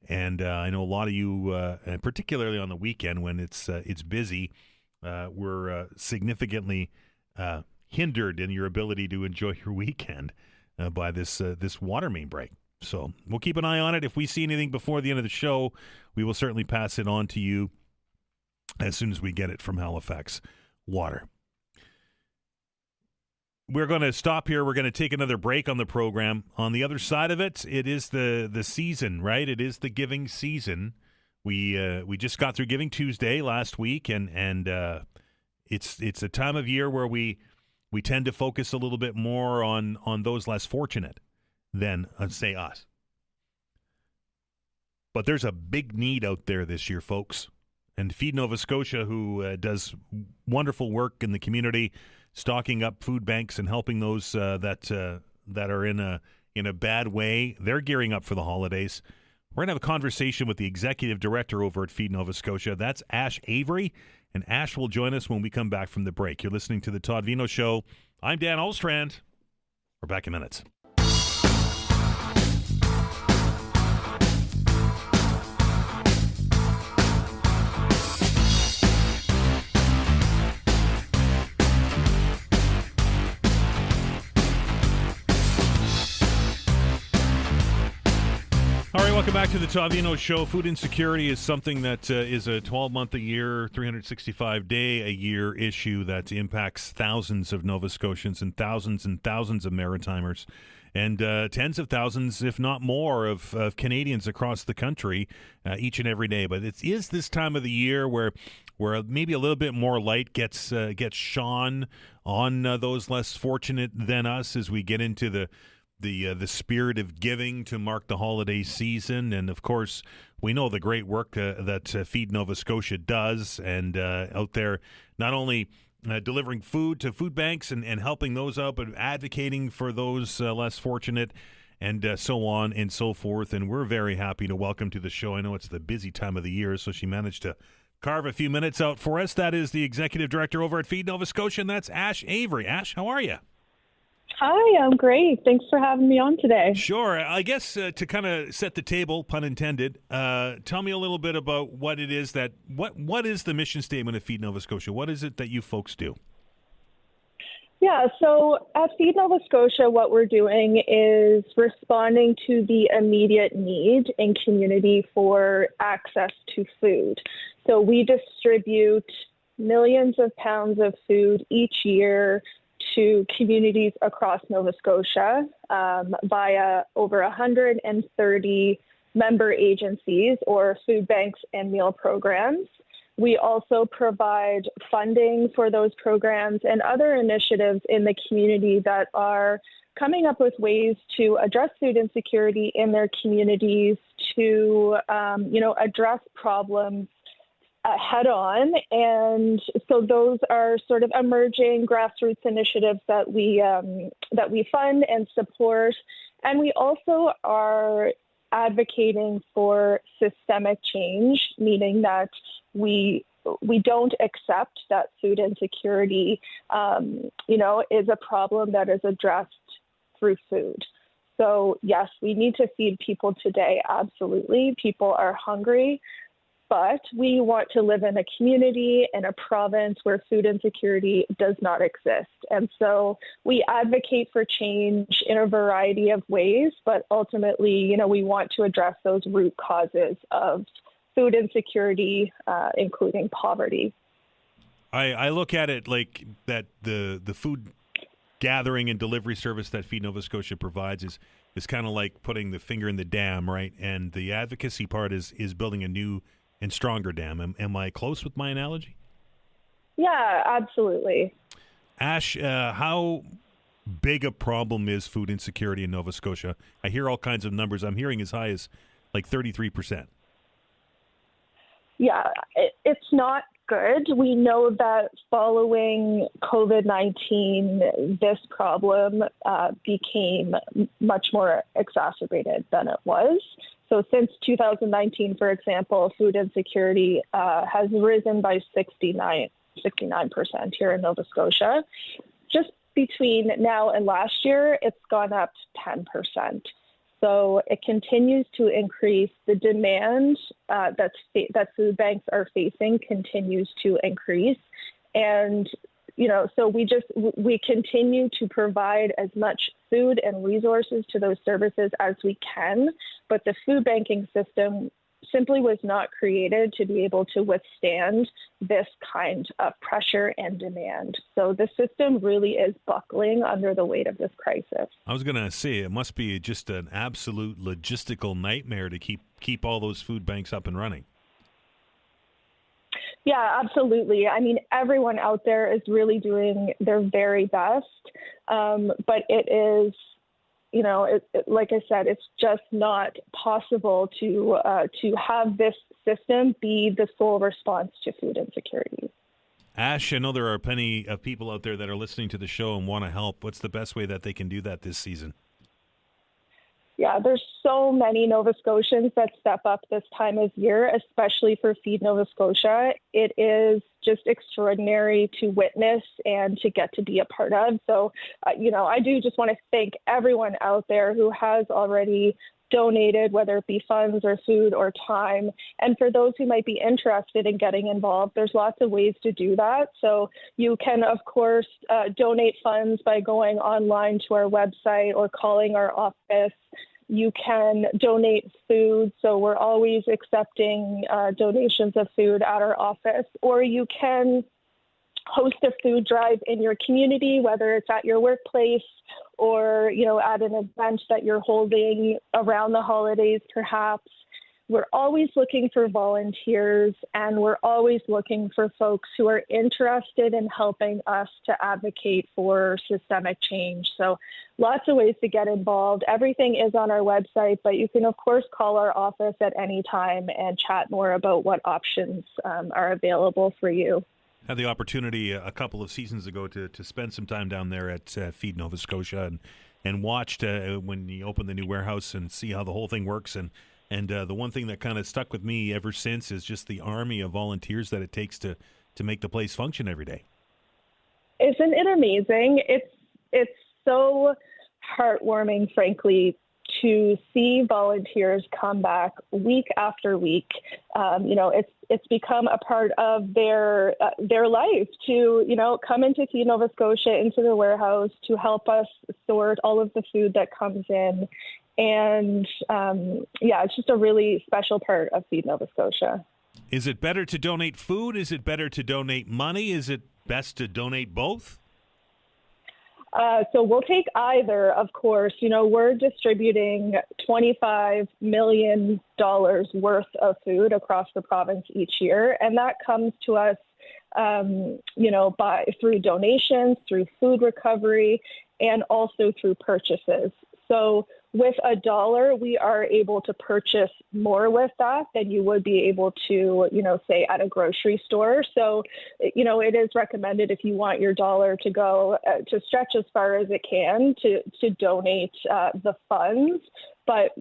and I know a lot of you, and particularly on the weekend when it's busy, were significantly hindered in your ability to enjoy your weekend by this water main break. So we'll keep an eye on it. If we see anything before the end of the show, we will certainly pass it on to you as soon as we get it from Halifax Water. we're going to stop here. We're going to take another break on the program. On the other side of it, it is the season, right? It is the giving season. We just got through Giving Tuesday last week, and it's a time of year where we tend to focus a little bit more on those less fortunate than, say, us. But there's a big need out there this year, folks. And Feed Nova Scotia, who does wonderful work in the community, stocking up food banks and helping those that are in a bad way, they're gearing up for the holidays. We're going to have a conversation with the executive director over at Feed Nova Scotia. That's Ash Avery, and Ash will join us when we come back from the break. You're listening to The Todd Veinotte Show. I'm Dan Ostrand. We're back in minutes. All right, welcome back to the Todd Veinotte Show. Food insecurity is something that is a 12-month-a-year, 365-day-a-year issue that impacts thousands of Nova Scotians and thousands of Maritimers and tens of thousands, if not more, of Canadians across the country each and every day. But it is this time of the year where maybe a little bit more light gets shone on those less fortunate than us as we get into the spirit of giving to mark the holiday season. And of course, we know the great work that Feed Nova Scotia does, and out there not only delivering food to food banks and helping those out, but advocating for those less fortunate, and so on and so forth. And we're very happy to welcome to the show. I know it's the busy time of the year, so she managed to carve a few minutes out for us. That is the executive director over at Feed Nova Scotia, and that's Ash Avery. Ash, how are you? Hi, I'm great. Thanks for having me on today. Sure. I guess to kind of set the table, pun intended, tell me a little bit about what it is what is the mission statement of Feed Nova Scotia? What is it that you folks do? Yeah, so at Feed Nova Scotia, what we're doing is responding to the immediate need in community for access to food. So we distribute millions of pounds of food each year to communities across Nova Scotia via over 130 member agencies or food banks and meal programs. We also provide funding for those programs and other initiatives in the community that are coming up with ways to address food insecurity in their communities, to address problems head on. And so those are sort of emerging grassroots initiatives that we fund and support. And we also are advocating for systemic change, meaning that we don't accept that food insecurity, is a problem that is addressed through food. So yes, we need to feed people today. Absolutely. People are hungry. But we want to live in a community, in a province where food insecurity does not exist. And so we advocate for change in a variety of ways, but ultimately, we want to address those root causes of food insecurity, including poverty. I look at it like that the food gathering and delivery service that Feed Nova Scotia provides is kind of like putting the finger in the dam, right? And the advocacy part is building a new and stronger dam. Am I close with my analogy? Yeah, absolutely. Ash, how big a problem is food insecurity in Nova Scotia? I hear all kinds of numbers. I'm hearing as high as like 33%. Yeah, it's not good. We know that following COVID-19, this problem became much more exacerbated than it was. So since 2019, for example, food insecurity has risen by 69% here in Nova Scotia. Just between now and last year, it's gone up 10%. So it continues to increase. The demand that food banks are facing continues to increase. And so we continue to provide as much food and resources to those services as we can, but the food banking system simply was not created to be able to withstand this kind of pressure and demand. So the system really is buckling under the weight of this crisis. I was going to say, it must be just an absolute logistical nightmare to keep all those food banks up and running. Yeah, absolutely. I mean, everyone out there is really doing their very best, but it is, like I said, it's just not possible to have this system be the sole response to food insecurity. Ash, I know there are plenty of people out there that are listening to the show and want to help. What's the best way that they can do that this season? Yeah, there's so many Nova Scotians that step up this time of year, especially for Feed Nova Scotia. It is just extraordinary to witness and to get to be a part of. So, I do just want to thank everyone out there who has already donated, whether it be funds or food or time. And for those who might be interested in getting involved, there's lots of ways to do that. So you can, of course, donate funds by going online to our website or calling our office. You can donate food, so we're always accepting donations of food at our office, or you can host a food drive in your community, whether it's at your workplace or, at an event that you're holding around the holidays, perhaps. We're always looking for volunteers, and we're always looking for folks who are interested in helping us to advocate for systemic change. So lots of ways to get involved. Everything is on our website, but you can, of course, call our office at any time and chat more about what options are available for you. Had the opportunity a couple of seasons ago to spend some time down there at Feed Nova Scotia and watched when you open the new warehouse and see how the whole thing works. And the one thing that kind of stuck with me ever since is just the army of volunteers that it takes to make the place function every day. Isn't it amazing? It's so heartwarming, frankly, to see volunteers come back week after week. It's become a part of their life to, come into Feed Nova Scotia, into the warehouse, to help us sort all of the food that comes in. And it's just a really special part of Feed Nova Scotia. Is it better to donate food? Is it better to donate money? Is it best to donate both? So we'll take either, of course. We're distributing $25 million worth of food across the province each year, and that comes to us, through donations, through food recovery, and also through purchases. So with $1, we are able to purchase more with that than you would be able to, say at a grocery store. So, it is recommended, if you want your dollar to go to stretch as far as it can to donate the funds. But,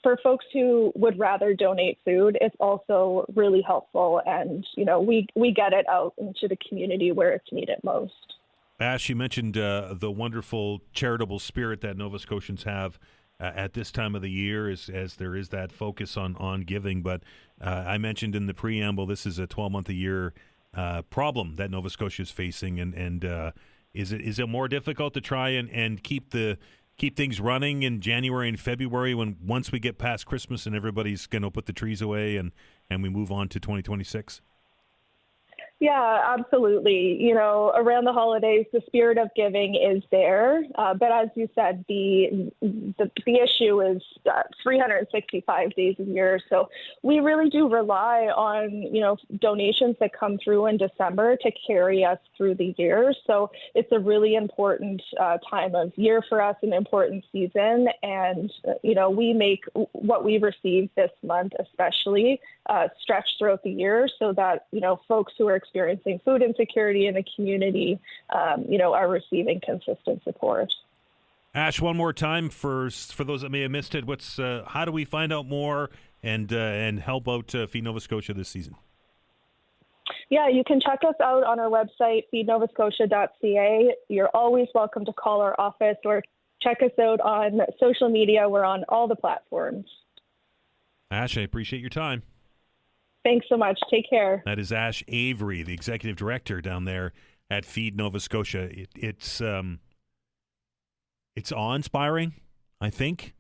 for folks who would rather donate food, it's also really helpful. And, we get it out into the community where it's needed most. Ash, you mentioned the wonderful charitable spirit that Nova Scotians have at this time of the year, as there is that focus on giving. But I mentioned in the preamble, this is a 12-month-a-year problem that Nova Scotia is facing. And is it more difficult to try and keep things running in January and February once we get past Christmas and everybody's going to put the trees away and we move on to 2026? Yeah, absolutely. Around the holidays, the spirit of giving is there. But as you said, the issue is 365 days a year. So we really do rely on, donations that come through in December to carry us through the year. So it's a really important time of year for us, an important season. And, we make what we receive this month, especially, stretch throughout the year so that, folks who are experiencing food insecurity in the community, are receiving consistent support. Ash, one more time for those that may have missed it, how do we find out more and help out Feed Nova Scotia this season? Yeah, you can check us out on our website, feednovascotia.ca. You're always welcome to call our office or check us out on social media. We're on all the platforms. Ash, I appreciate your time. Thanks so much. Take care. That is Ash Avery, the executive director down there at Feed Nova Scotia. It's awe-inspiring, I think,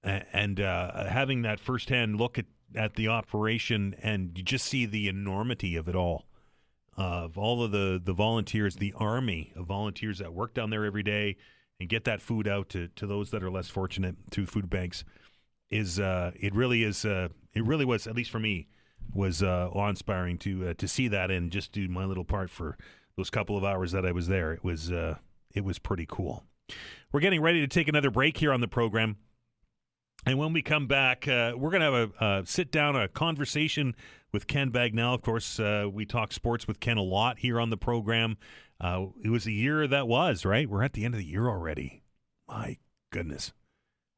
and having that firsthand look at at the operation, and you just see the enormity of it all. Of all of the volunteers, the army of volunteers that work down there every day and get that food out to those that are less fortunate through food banks it really was, at least for me, was awe-inspiring to see that and just do my little part for those couple of hours that I was there. It was pretty cool. We're getting ready to take another break here on the program. And when we come back, we're going to have a sit-down, a conversation with Ken Bagnell. Of course, we talk sports with Ken a lot here on the program. It was a year that was, right? We're at the end of the year already. My goodness.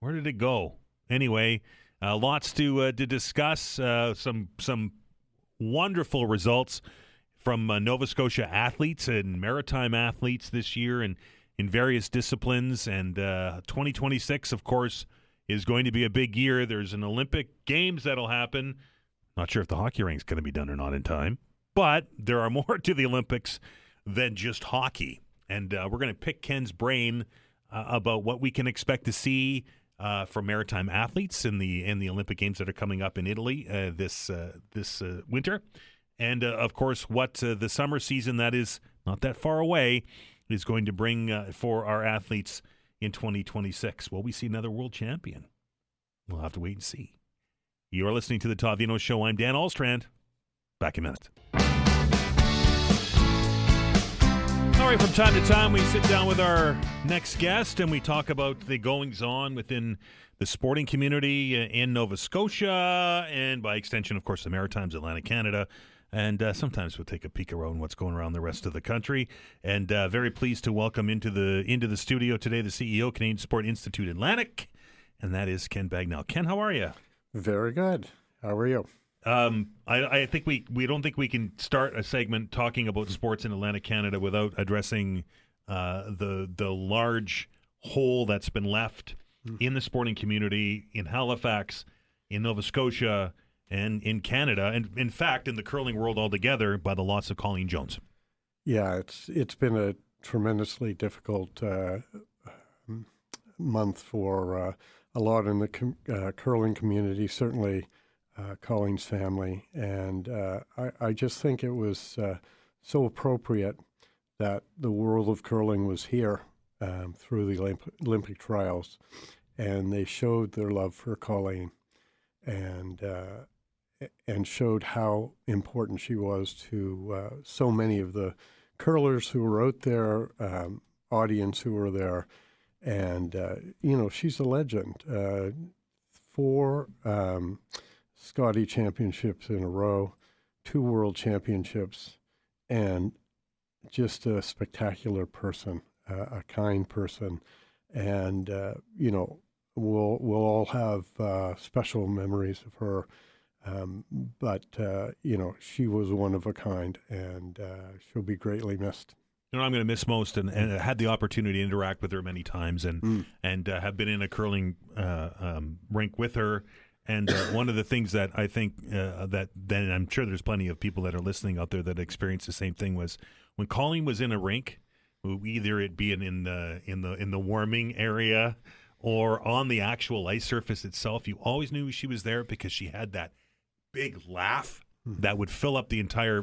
Where did it go? Anyway, lots to discuss. Some wonderful results from Nova Scotia athletes and maritime athletes this year and in various disciplines. And 2026, of course, is going to be a big year. There's an Olympic Games that'll happen. Not sure if the hockey rink's going to be done or not in time. But there are more to the Olympics than just hockey. And we're going to pick Ken's brain about what we can expect to see from maritime athletes in the Olympic Games that are coming up in Italy this winter. And, of course, what the summer season that is not that far away is going to bring for our athletes in 2026. Will we see another world champion? We'll have to wait and see. You're listening to the Todd Veinotte Show. I'm Dan Alstrand. Back in a minute. All right, from time to time, we sit down with our next guest and we talk about the goings-on within the sporting community in Nova Scotia and, by extension, of course, the Maritimes, Atlantic Canada. And sometimes we'll take a peek around what's going around the rest of the country. And very pleased to welcome into the studio today the CEO, Canadian Sport Institute Atlantic, and that is Ken Bagnell. Ken, how are you? Very good. How are you? I think we don't think we can start a segment talking about sports in Atlantic Canada without addressing the large hole that's been left in the sporting community in Halifax, in Nova Scotia, and in Canada, and in fact in the curling world altogether, by the loss of Colleen Jone. Yeah, it's been a tremendously difficult month for a lot in the curling community, certainly Colleen's family, and I just think it was so appropriate that the world of curling was here through the Olympic trials, and they showed their love for Colleen, and showed how important she was to so many of the curlers who were out there, audience who were there, and she's a legend. 4 Scotty championships in a row, 2 world championships, and just a spectacular person, a kind person, and we'll all have special memories of her. But she was one of a kind, and she'll be greatly missed. I'm going to miss most, and I had the opportunity to interact with her many times, and have been in a curling rink with her. And one of the things that I think that I'm sure there's plenty of people that are listening out there that experienced the same thing was when Colleen was in a rink, either it be in the warming area or on the actual ice surface itself, you always knew she was there because she had that big laugh that would fill up the entire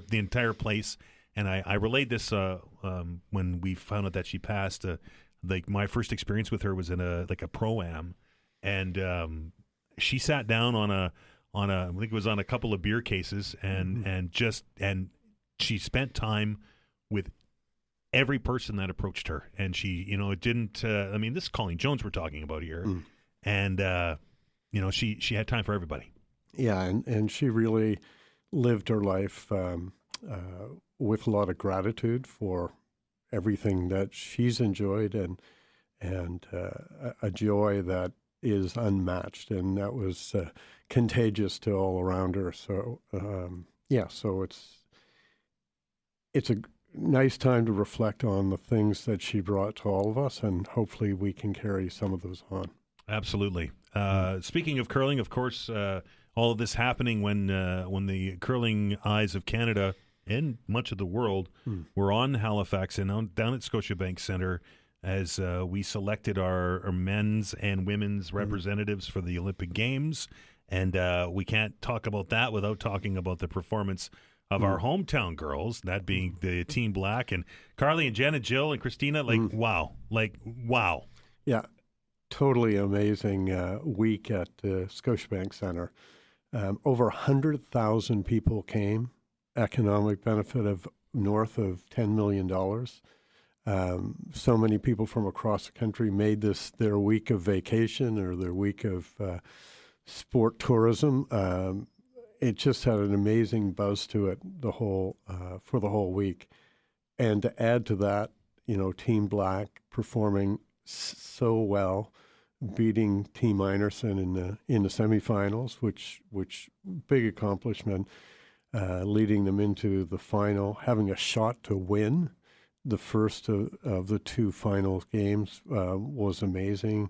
place. And I relayed this when we found out that she passed. Like my first experience with her was in a pro-am, and she sat down on a I think it was on a couple of beer cases, and she spent time with every person that approached her, and she it didn't. This is Colleen Jone we're talking about here, and she had time for everybody. Yeah, and she really lived her life with a lot of gratitude for everything that she's enjoyed, and a joy that is unmatched, and that was contagious to all around her. So so it's a nice time to reflect on the things that she brought to all of us, and hopefully we can carry some of those on. Absolutely. Speaking of curling, of course, all of this happening when the curling eyes of Canada and much of the world were on Halifax and down at Scotiabank Centre as we selected our men's and women's representatives for the Olympic Games. And we can't talk about that without talking about the performance of our hometown girls, that being the Team Black. And Carly and Jen and Jill and Christina, wow. Yeah, totally amazing week at the Scotiabank Centre. Over 100,000 people came, economic benefit of north of $10 million. So many people from across the country made this their week of vacation or their week of sport tourism. It just had an amazing buzz to it for the whole week. And to add to that, Team Black performing so well, beating Team Einerson in the semifinals, which big accomplishment, leading them into the final, having a shot to win the first of the two final games was amazing.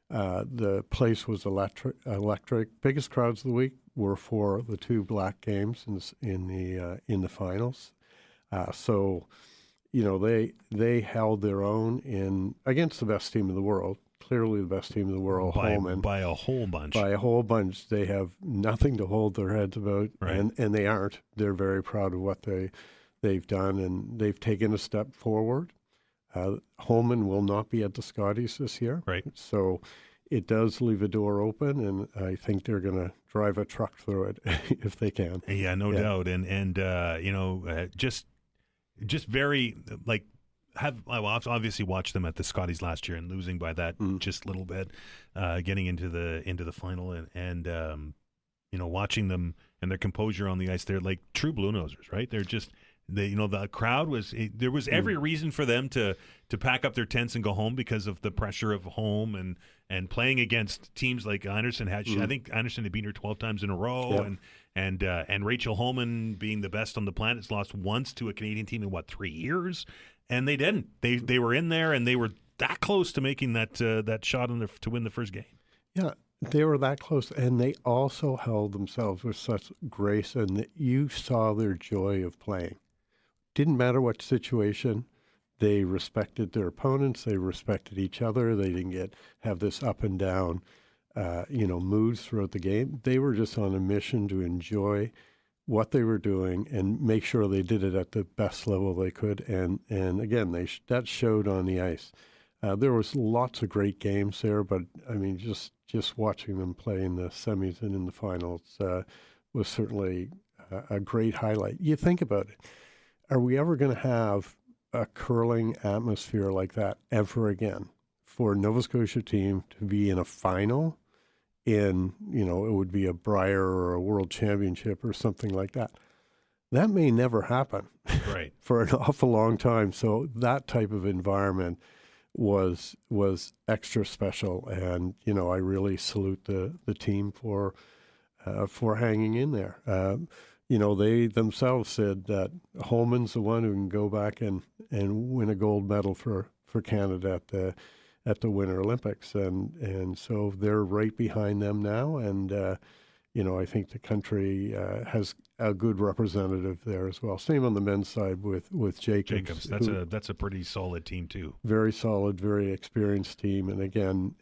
The place was electric. Biggest crowds of the week were for the two Black games in the finals. So, they held their own against the best team in the world. Clearly the best team in the world, Holman. By a whole bunch. By a whole bunch. They have nothing to hold their heads about, right. and they aren't. They're very proud of what they've done, and they've taken a step forward. Holman will not be at the Scotties this year. Right. So it does leave a door open, and I think they're going to drive a truck through it if they can. Yeah, no doubt. And just very, I've obviously watched them at the Scotties last year and losing by that just a little bit, getting into the final and watching them and their composure on the ice. They're like true Blue Nosers, right? They're just the crowd there was every reason for them to pack up their tents and go home because of the pressure of home and playing against teams like Anderson I think Anderson had beaten her 12 times in a row, and Rachel Holman being the best on the planet has lost once to a Canadian team in 3 years. And they didn't. They were in there, and they were that close to making that shot to win the first game. Yeah, they were that close, and they also held themselves with such grace, and you saw their joy of playing. Didn't matter what situation. They respected their opponents. They respected each other. They didn't have this up and down, moods throughout the game. They were just on a mission to enjoy what they were doing and make sure they did it at the best level they could. And again, that showed on the ice. There was lots of great games there, but I mean, just watching them play in the semis and in the finals was certainly a great highlight. You think about it. Are we ever going to have a curling atmosphere like that ever again for a Nova Scotia team to be in a final? It would be a Brier or a World Championship or something like that. That may never happen, right? For an awful long time. So that type of environment was extra special, and I really salute the team for hanging in there. They themselves said that Holman's the one who can go back and win a gold medal for Canada at the Winter Olympics, and so they're right behind them now, and I think the country has a good representative there as well. Same on the men's side with Jacobs. That's a pretty solid team too. Very solid, very experienced team, and again,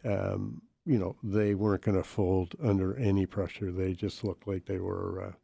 they weren't going to fold under any pressure. They just looked like they were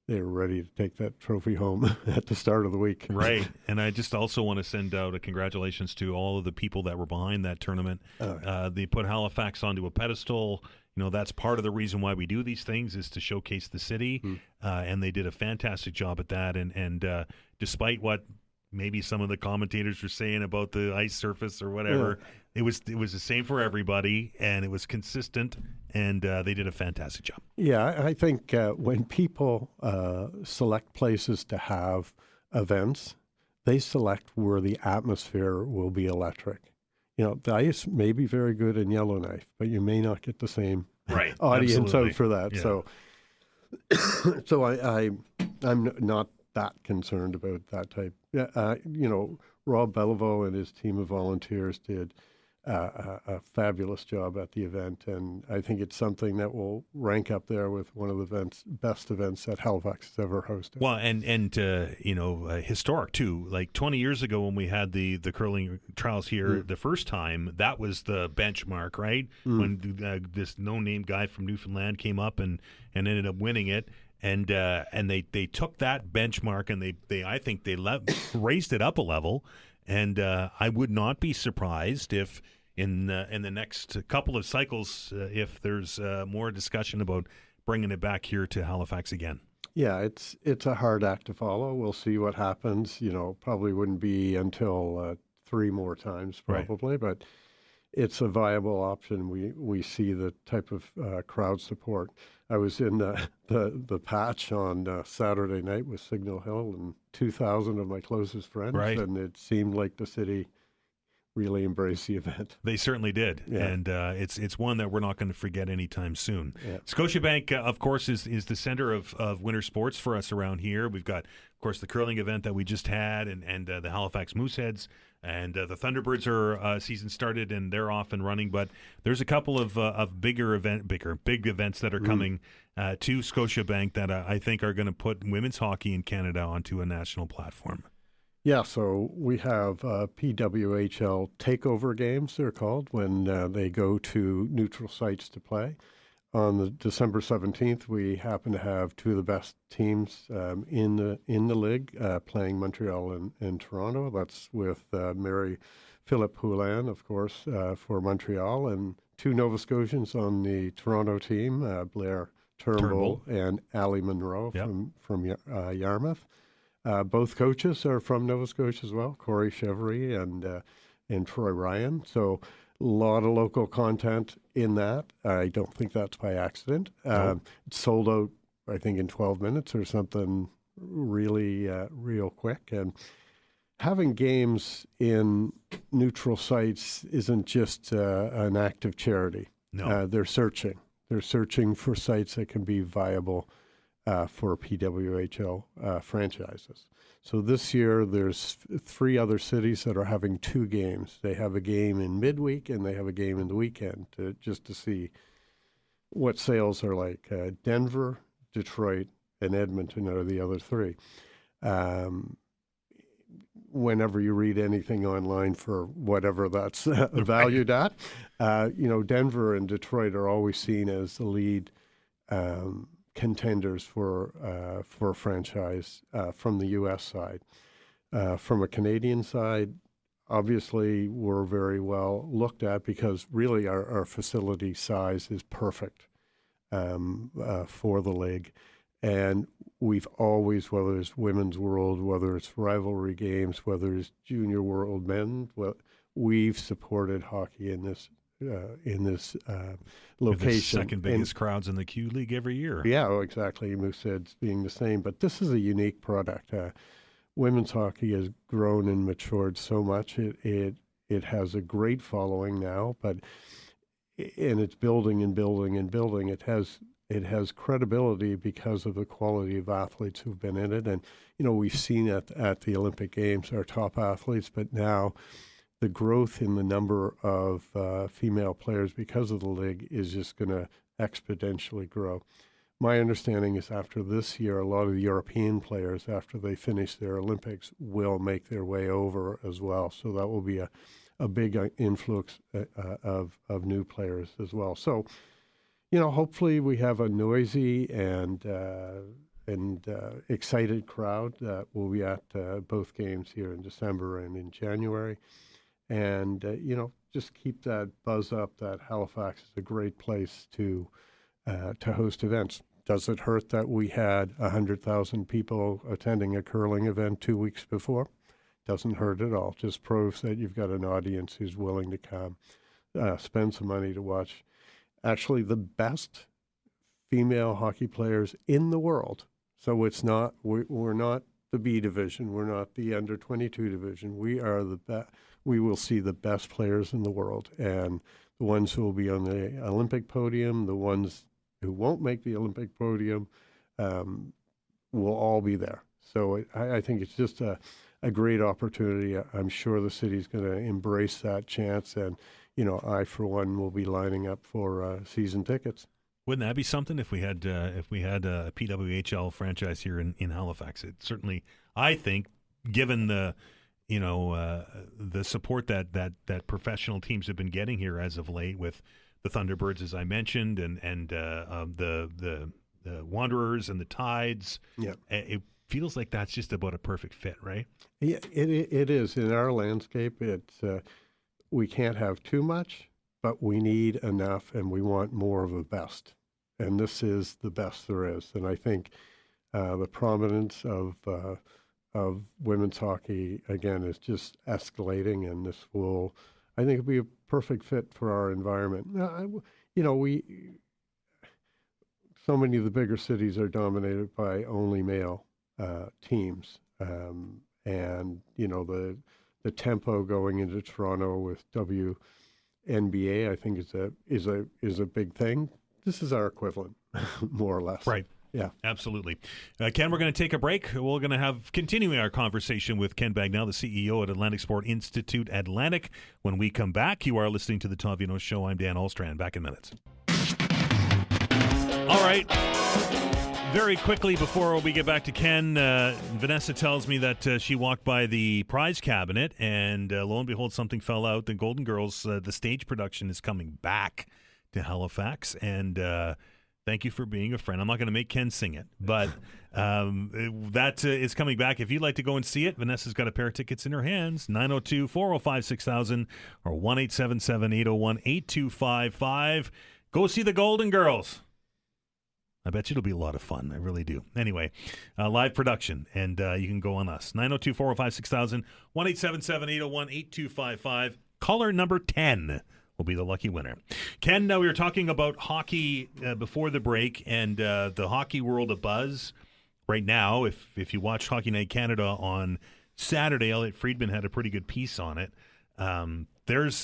ready to take that trophy home at the start of the week. Right. And I just also want to send out a congratulations to all of the people that were behind that tournament. They put Halifax onto a pedestal. That's part of the reason why we do these things, is to showcase the city. And they did a fantastic job at that. And despite what maybe some of the commentators were saying about the ice surface or whatever, it was the same for everybody, and it was consistent, and they did a fantastic job. Yeah, I think when people select places to have events, they select where the atmosphere will be electric. The ice may be very good in Yellowknife, but you may not get the same audience out for that. Yeah. So I'm not that concerned about that type. Rob Bellevaux and his team of volunteers did a fabulous job at the event, and I think it's something that will rank up there with one of the best events that Halifax has ever hosted. Well, and historic too. Like 20 years ago when we had the curling trials here the first time, that was the benchmark, right? When this no-name guy from Newfoundland came up and ended up winning it. And they took that benchmark and they raised it up a level. And I would not be surprised if in the next couple of cycles, if there's more discussion about bringing it back here to Halifax again. Yeah, it's a hard act to follow. We'll see what happens. Probably wouldn't be until 3 more times probably, but it's a viable option. We see the type of crowd support. I was in the patch on Saturday night with Signal Hill and 2,000 of my closest friends, and it seemed like the city really embraced the event. They certainly did, and it's one that we're not going to forget anytime soon. Yeah. Scotiabank, of course, is the center of winter sports for us around here. We've got, of course, the curling event that we just had, and the Halifax Mooseheads. And the Thunderbirds are season started and they're off and running, but there's a couple of big events that are coming to Scotiabank that I think are going to put women's hockey in Canada onto a national platform. Yeah, so we have PWHL takeover games, they're called, when they go to neutral sites to play. On December 17th, we happen to have 2 of the best teams in the league playing Montreal and Toronto. That's with Mary Philippe Poulin, of course, for Montreal, and 2 Nova Scotians on the Toronto team, Blair Turnbull and Ali Monroe from Yarmouth. Both coaches are from Nova Scotia as well, Corey Chevry and Troy Ryan. So a lot of local content in that. I don't think that's by accident. It sold out, I think, in 12 minutes or something really real quick. And having games in neutral sites isn't just an act of charity. No. They're searching. They're searching for sites that can be viable for PWHL franchises. So this year, there's 3 other cities that are having 2 games. They have a game in midweek and they have a game in the weekend just to see what sales are like. Denver, Detroit, and Edmonton are the other 3. Whenever you read anything online for whatever that's valued at, Denver and Detroit are always seen as the lead contenders for a franchise from the U.S. side. From a Canadian side, obviously we're very well looked at because really our facility size is perfect for the league. And we've always, whether it's Women's World, whether it's rivalry games, whether it's Junior World Men, we've supported hockey in this location. The second biggest crowds in the Q League every year. Yeah, exactly. Mooseheads being the same, but this is a unique product. Women's hockey has grown and matured so much. It has a great following now, and it's building and building and building. It has credibility because of the quality of athletes who've been in it, and we've seen at the Olympic Games our top athletes, but now the growth in the number of female players because of the league is just going to exponentially grow. My understanding is after this year, a lot of the European players, after they finish their Olympics, will make their way over as well. So that will be a big influx of new players as well. So, hopefully we have a noisy and excited crowd that will be at both games here in December and in January. And, just keep that buzz up that Halifax is a great place to host events. Does it hurt that we had 100,000 people attending a curling event 2 weeks before? Doesn't hurt at all. Just proves that you've got an audience who's willing to come, spend some money to watch actually the best female hockey players in the world. So it's not, we're not the B division. We're not the under 22 division. We are the best. We will see the best players in the world, and the ones who will be on the Olympic podium, the ones who won't make the Olympic podium, will all be there. So I think it's just a great opportunity. I'm sure the city's going to embrace that chance, and I, for one, will be lining up for season tickets. Wouldn't that be something if we had a PWHL franchise here in Halifax? It certainly, I think, given the the support that professional teams have been getting here as of late with the Thunderbirds, as I mentioned, and the Wanderers and the Tides. Yeah, it feels like that's just about a perfect fit, right? Yeah, it is. In our landscape, it's we can't have too much, but we need enough, and we want more of the best. And this is the best there is. And I think the prominence of women's hockey, again, is just escalating, and this will, I think, be a perfect fit for our environment. So many of the bigger cities are dominated by only male teams. And, the tempo going into Toronto with WNBA, I think is a big thing. This is our equivalent, more or less. Right. Yeah. Absolutely. Ken, we're going to take a break. We're going to have continuing our conversation with Ken Bagnell, the CEO at Atlantic Sport Institute Atlantic. When we come back, you are listening to the Todd Veinotte Show. I'm Dan Ahlstrand. Back in minutes. All right. Very quickly before we get back to Ken, Vanessa tells me that she walked by the prize cabinet and lo and behold, something fell out. The Golden Girls, the stage production is coming back to Halifax, and thank you for being a friend. I'm not going to make Ken sing it, but that is coming back. If you'd like to go and see it, Vanessa's got a pair of tickets in her hands, 902-405-6000 or 1-877-801-8255. Go see the Golden Girls. I bet you it'll be a lot of fun. I really do. Anyway, live production, and you can go on us. 902-405-6000, 1-877-801-8255. Caller number 10 will be the lucky winner. Ken, we were talking about hockey before the break, and the hockey world abuzz right now. If you watched Hockey Night Canada on Saturday, Elliot Friedman had a pretty good piece on it. There's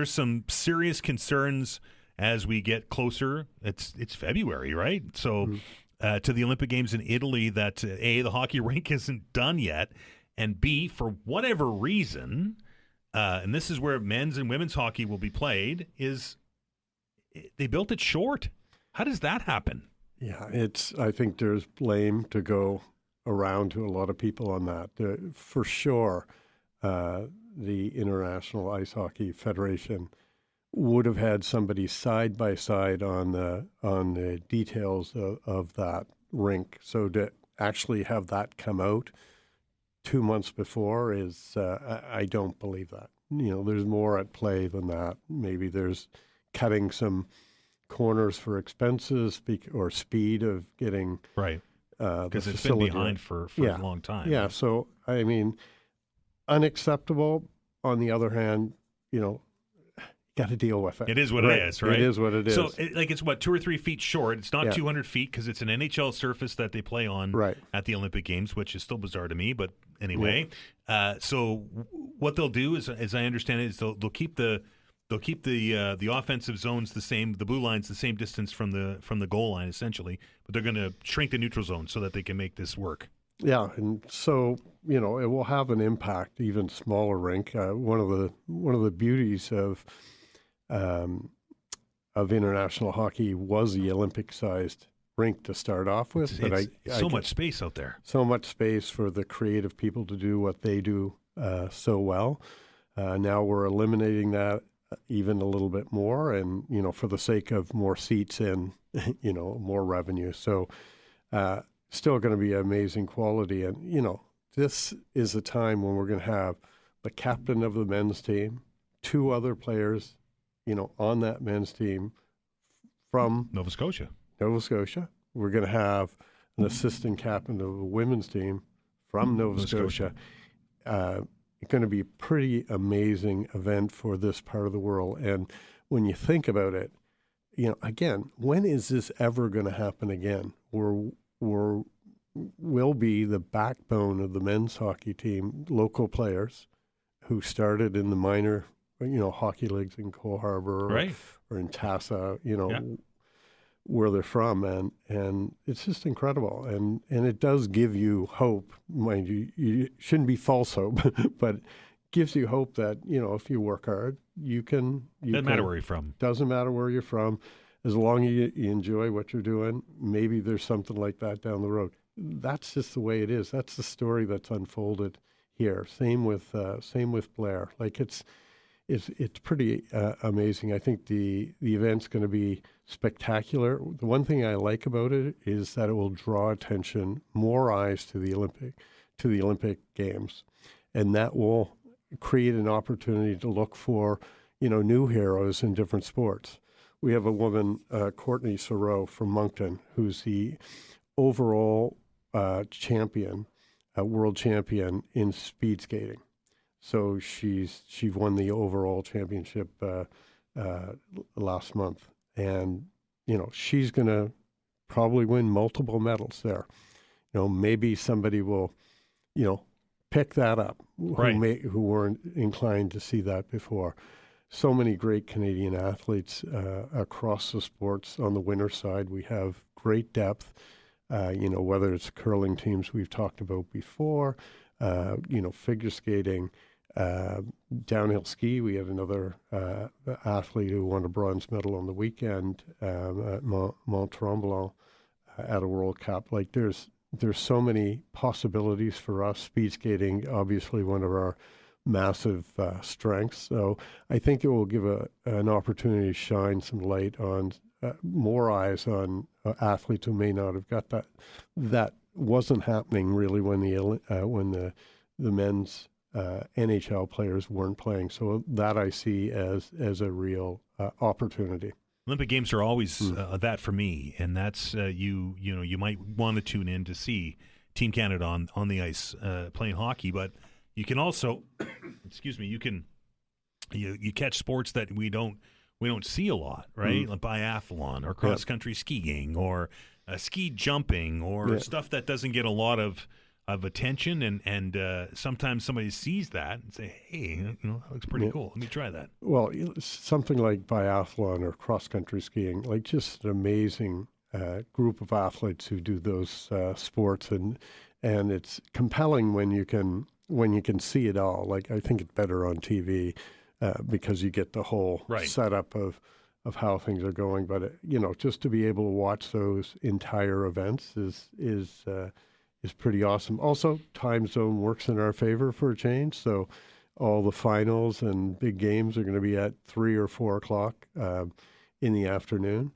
some serious concerns as we get closer. It's February, right? So to the Olympic Games in Italy, that A, the hockey rink isn't done yet, and B, for whatever reason, and this is where men's and women's hockey will be played, is they built it short. How does that happen? Yeah, I think there's blame to go around to a lot of people on that. For sure, the International Ice Hockey Federation would have had somebody side by side on the details of that rink. So to actually have that come out 2 months before is, I don't believe that. There's more at play than that. Maybe there's cutting some corners for expenses or speed of getting right, because it's facility been behind for a long time. Yeah, so I mean, unacceptable. On the other hand, got to deal with it. It is what it is, right? It is what it is. So, it's what, 2 or 3 feet short. It's not 200 feet because it's an NHL surface that they play on at the Olympic Games, which is still bizarre to me. But anyway, so what they'll do is, as I understand it, is they'll keep the offensive zones the same, the blue lines the same distance from the goal line essentially, but they're going to shrink the neutral zone so that they can make this work. Yeah, and so it will have an impact. Even smaller rink. One of the beauties of international hockey was the Olympic-sized rink to start off with. It's so much space out there. So much space for the creative people to do what they do so well. Now we're eliminating that even a little bit more, and for the sake of more seats and more revenue. So still going to be amazing quality, and this is a time when we're going to have the captain of the men's team, 2 other players on that men's team from Nova Scotia. We're going to have an assistant captain of the women's team from Nova Scotia. It's going to be a pretty amazing event for this part of the world. And when you think about it, again, when is this ever going to happen again? We'll be the backbone of the men's hockey team, local players who started in the minor hockey leagues in Cole Harbour or in Tassa, where they're from. And it's just incredible. And it does give you hope. Mind you, you shouldn't be false hope, but gives you hope that, if you work hard, you can. Doesn't matter where you're from. Doesn't matter where you're from. As long as you enjoy what you're doing, maybe there's something like that down the road. That's just the way it is. That's the story that's unfolded here. Same with Blair. Like it's pretty amazing. I think the event's going to be spectacular. The one thing I like about it is that it will draw attention, more eyes to the Olympic Games, and that will create an opportunity to look for new heroes in different sports. We have a woman, Courtney Soreau from Moncton, who's the overall champion, world champion in speed skating. So she won the overall championship last month, and she's going to probably win multiple medals there. Maybe somebody will, pick that up who weren't inclined to see that before. So many great Canadian athletes across the sports. On the winter side, we have great depth. Whether it's curling teams we've talked about before, figure skating, downhill ski. We had another athlete who won a bronze medal on the weekend at Mont Tremblant at a World Cup. Like there's so many possibilities for us. Speed skating, obviously one of our massive strengths. So I think it will give an opportunity to shine some light on more eyes on athletes who may not have got that. That wasn't happening really when the men's NHL players weren't playing. So that I see as a real opportunity. Olympic Games are always that for me, and that's you might want to tune in to see Team Canada on the ice playing hockey, but you can also, you catch sports that we don't see a lot, right? Like biathlon or cross country skiing or ski jumping or stuff that doesn't get a lot of attention, and sometimes somebody sees that and say, hey, that looks pretty cool. Let me try that. Well, something like biathlon or cross-country skiing, like just an amazing group of athletes who do those sports, and it's compelling when you can see it all. Like I think it's better on TV because you get the whole setup of how things are going. But just to be able to watch those entire events is pretty awesome. Also, time zone works in our favor for a change. So all the finals and big games are going to be at 3 or 4 o'clock in the afternoon.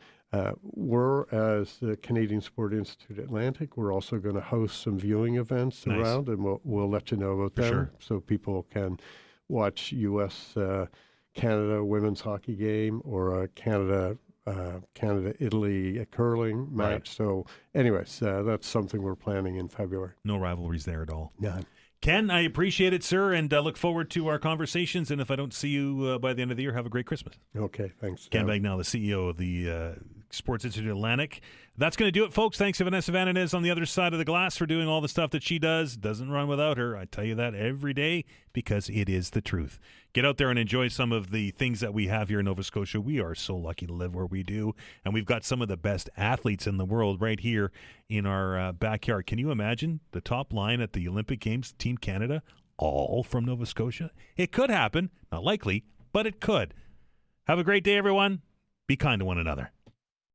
We're, as the Canadian Sport Institute Atlantic, we're also going to host some viewing events around, and we'll let you know about them so people can watch U.S.-Canada women's hockey game or a Canada-Italy curling match. Right. So anyways, that's something we're planning in February. No rivalries there at all. None. Ken, I appreciate it, sir, and look forward to our conversations. And if I don't see you by the end of the year, have a great Christmas. Okay, thanks. Ken Bagnell, the CEO of the Sports Institute Atlantic. That's going to do it, folks. Thanks to Vanessa Vananez on the other side of the glass for doing all the stuff that she does. Doesn't run without her. I tell you that every day because it is the truth. Get out there and enjoy some of the things that we have here in Nova Scotia. We are so lucky to live where we do, and we've got some of the best athletes in the world right here in our backyard. Can you imagine the top line at the Olympic Games, Team Canada, all from Nova Scotia? It could happen. Not likely, but it could. Have a great day, everyone. Be kind to one another.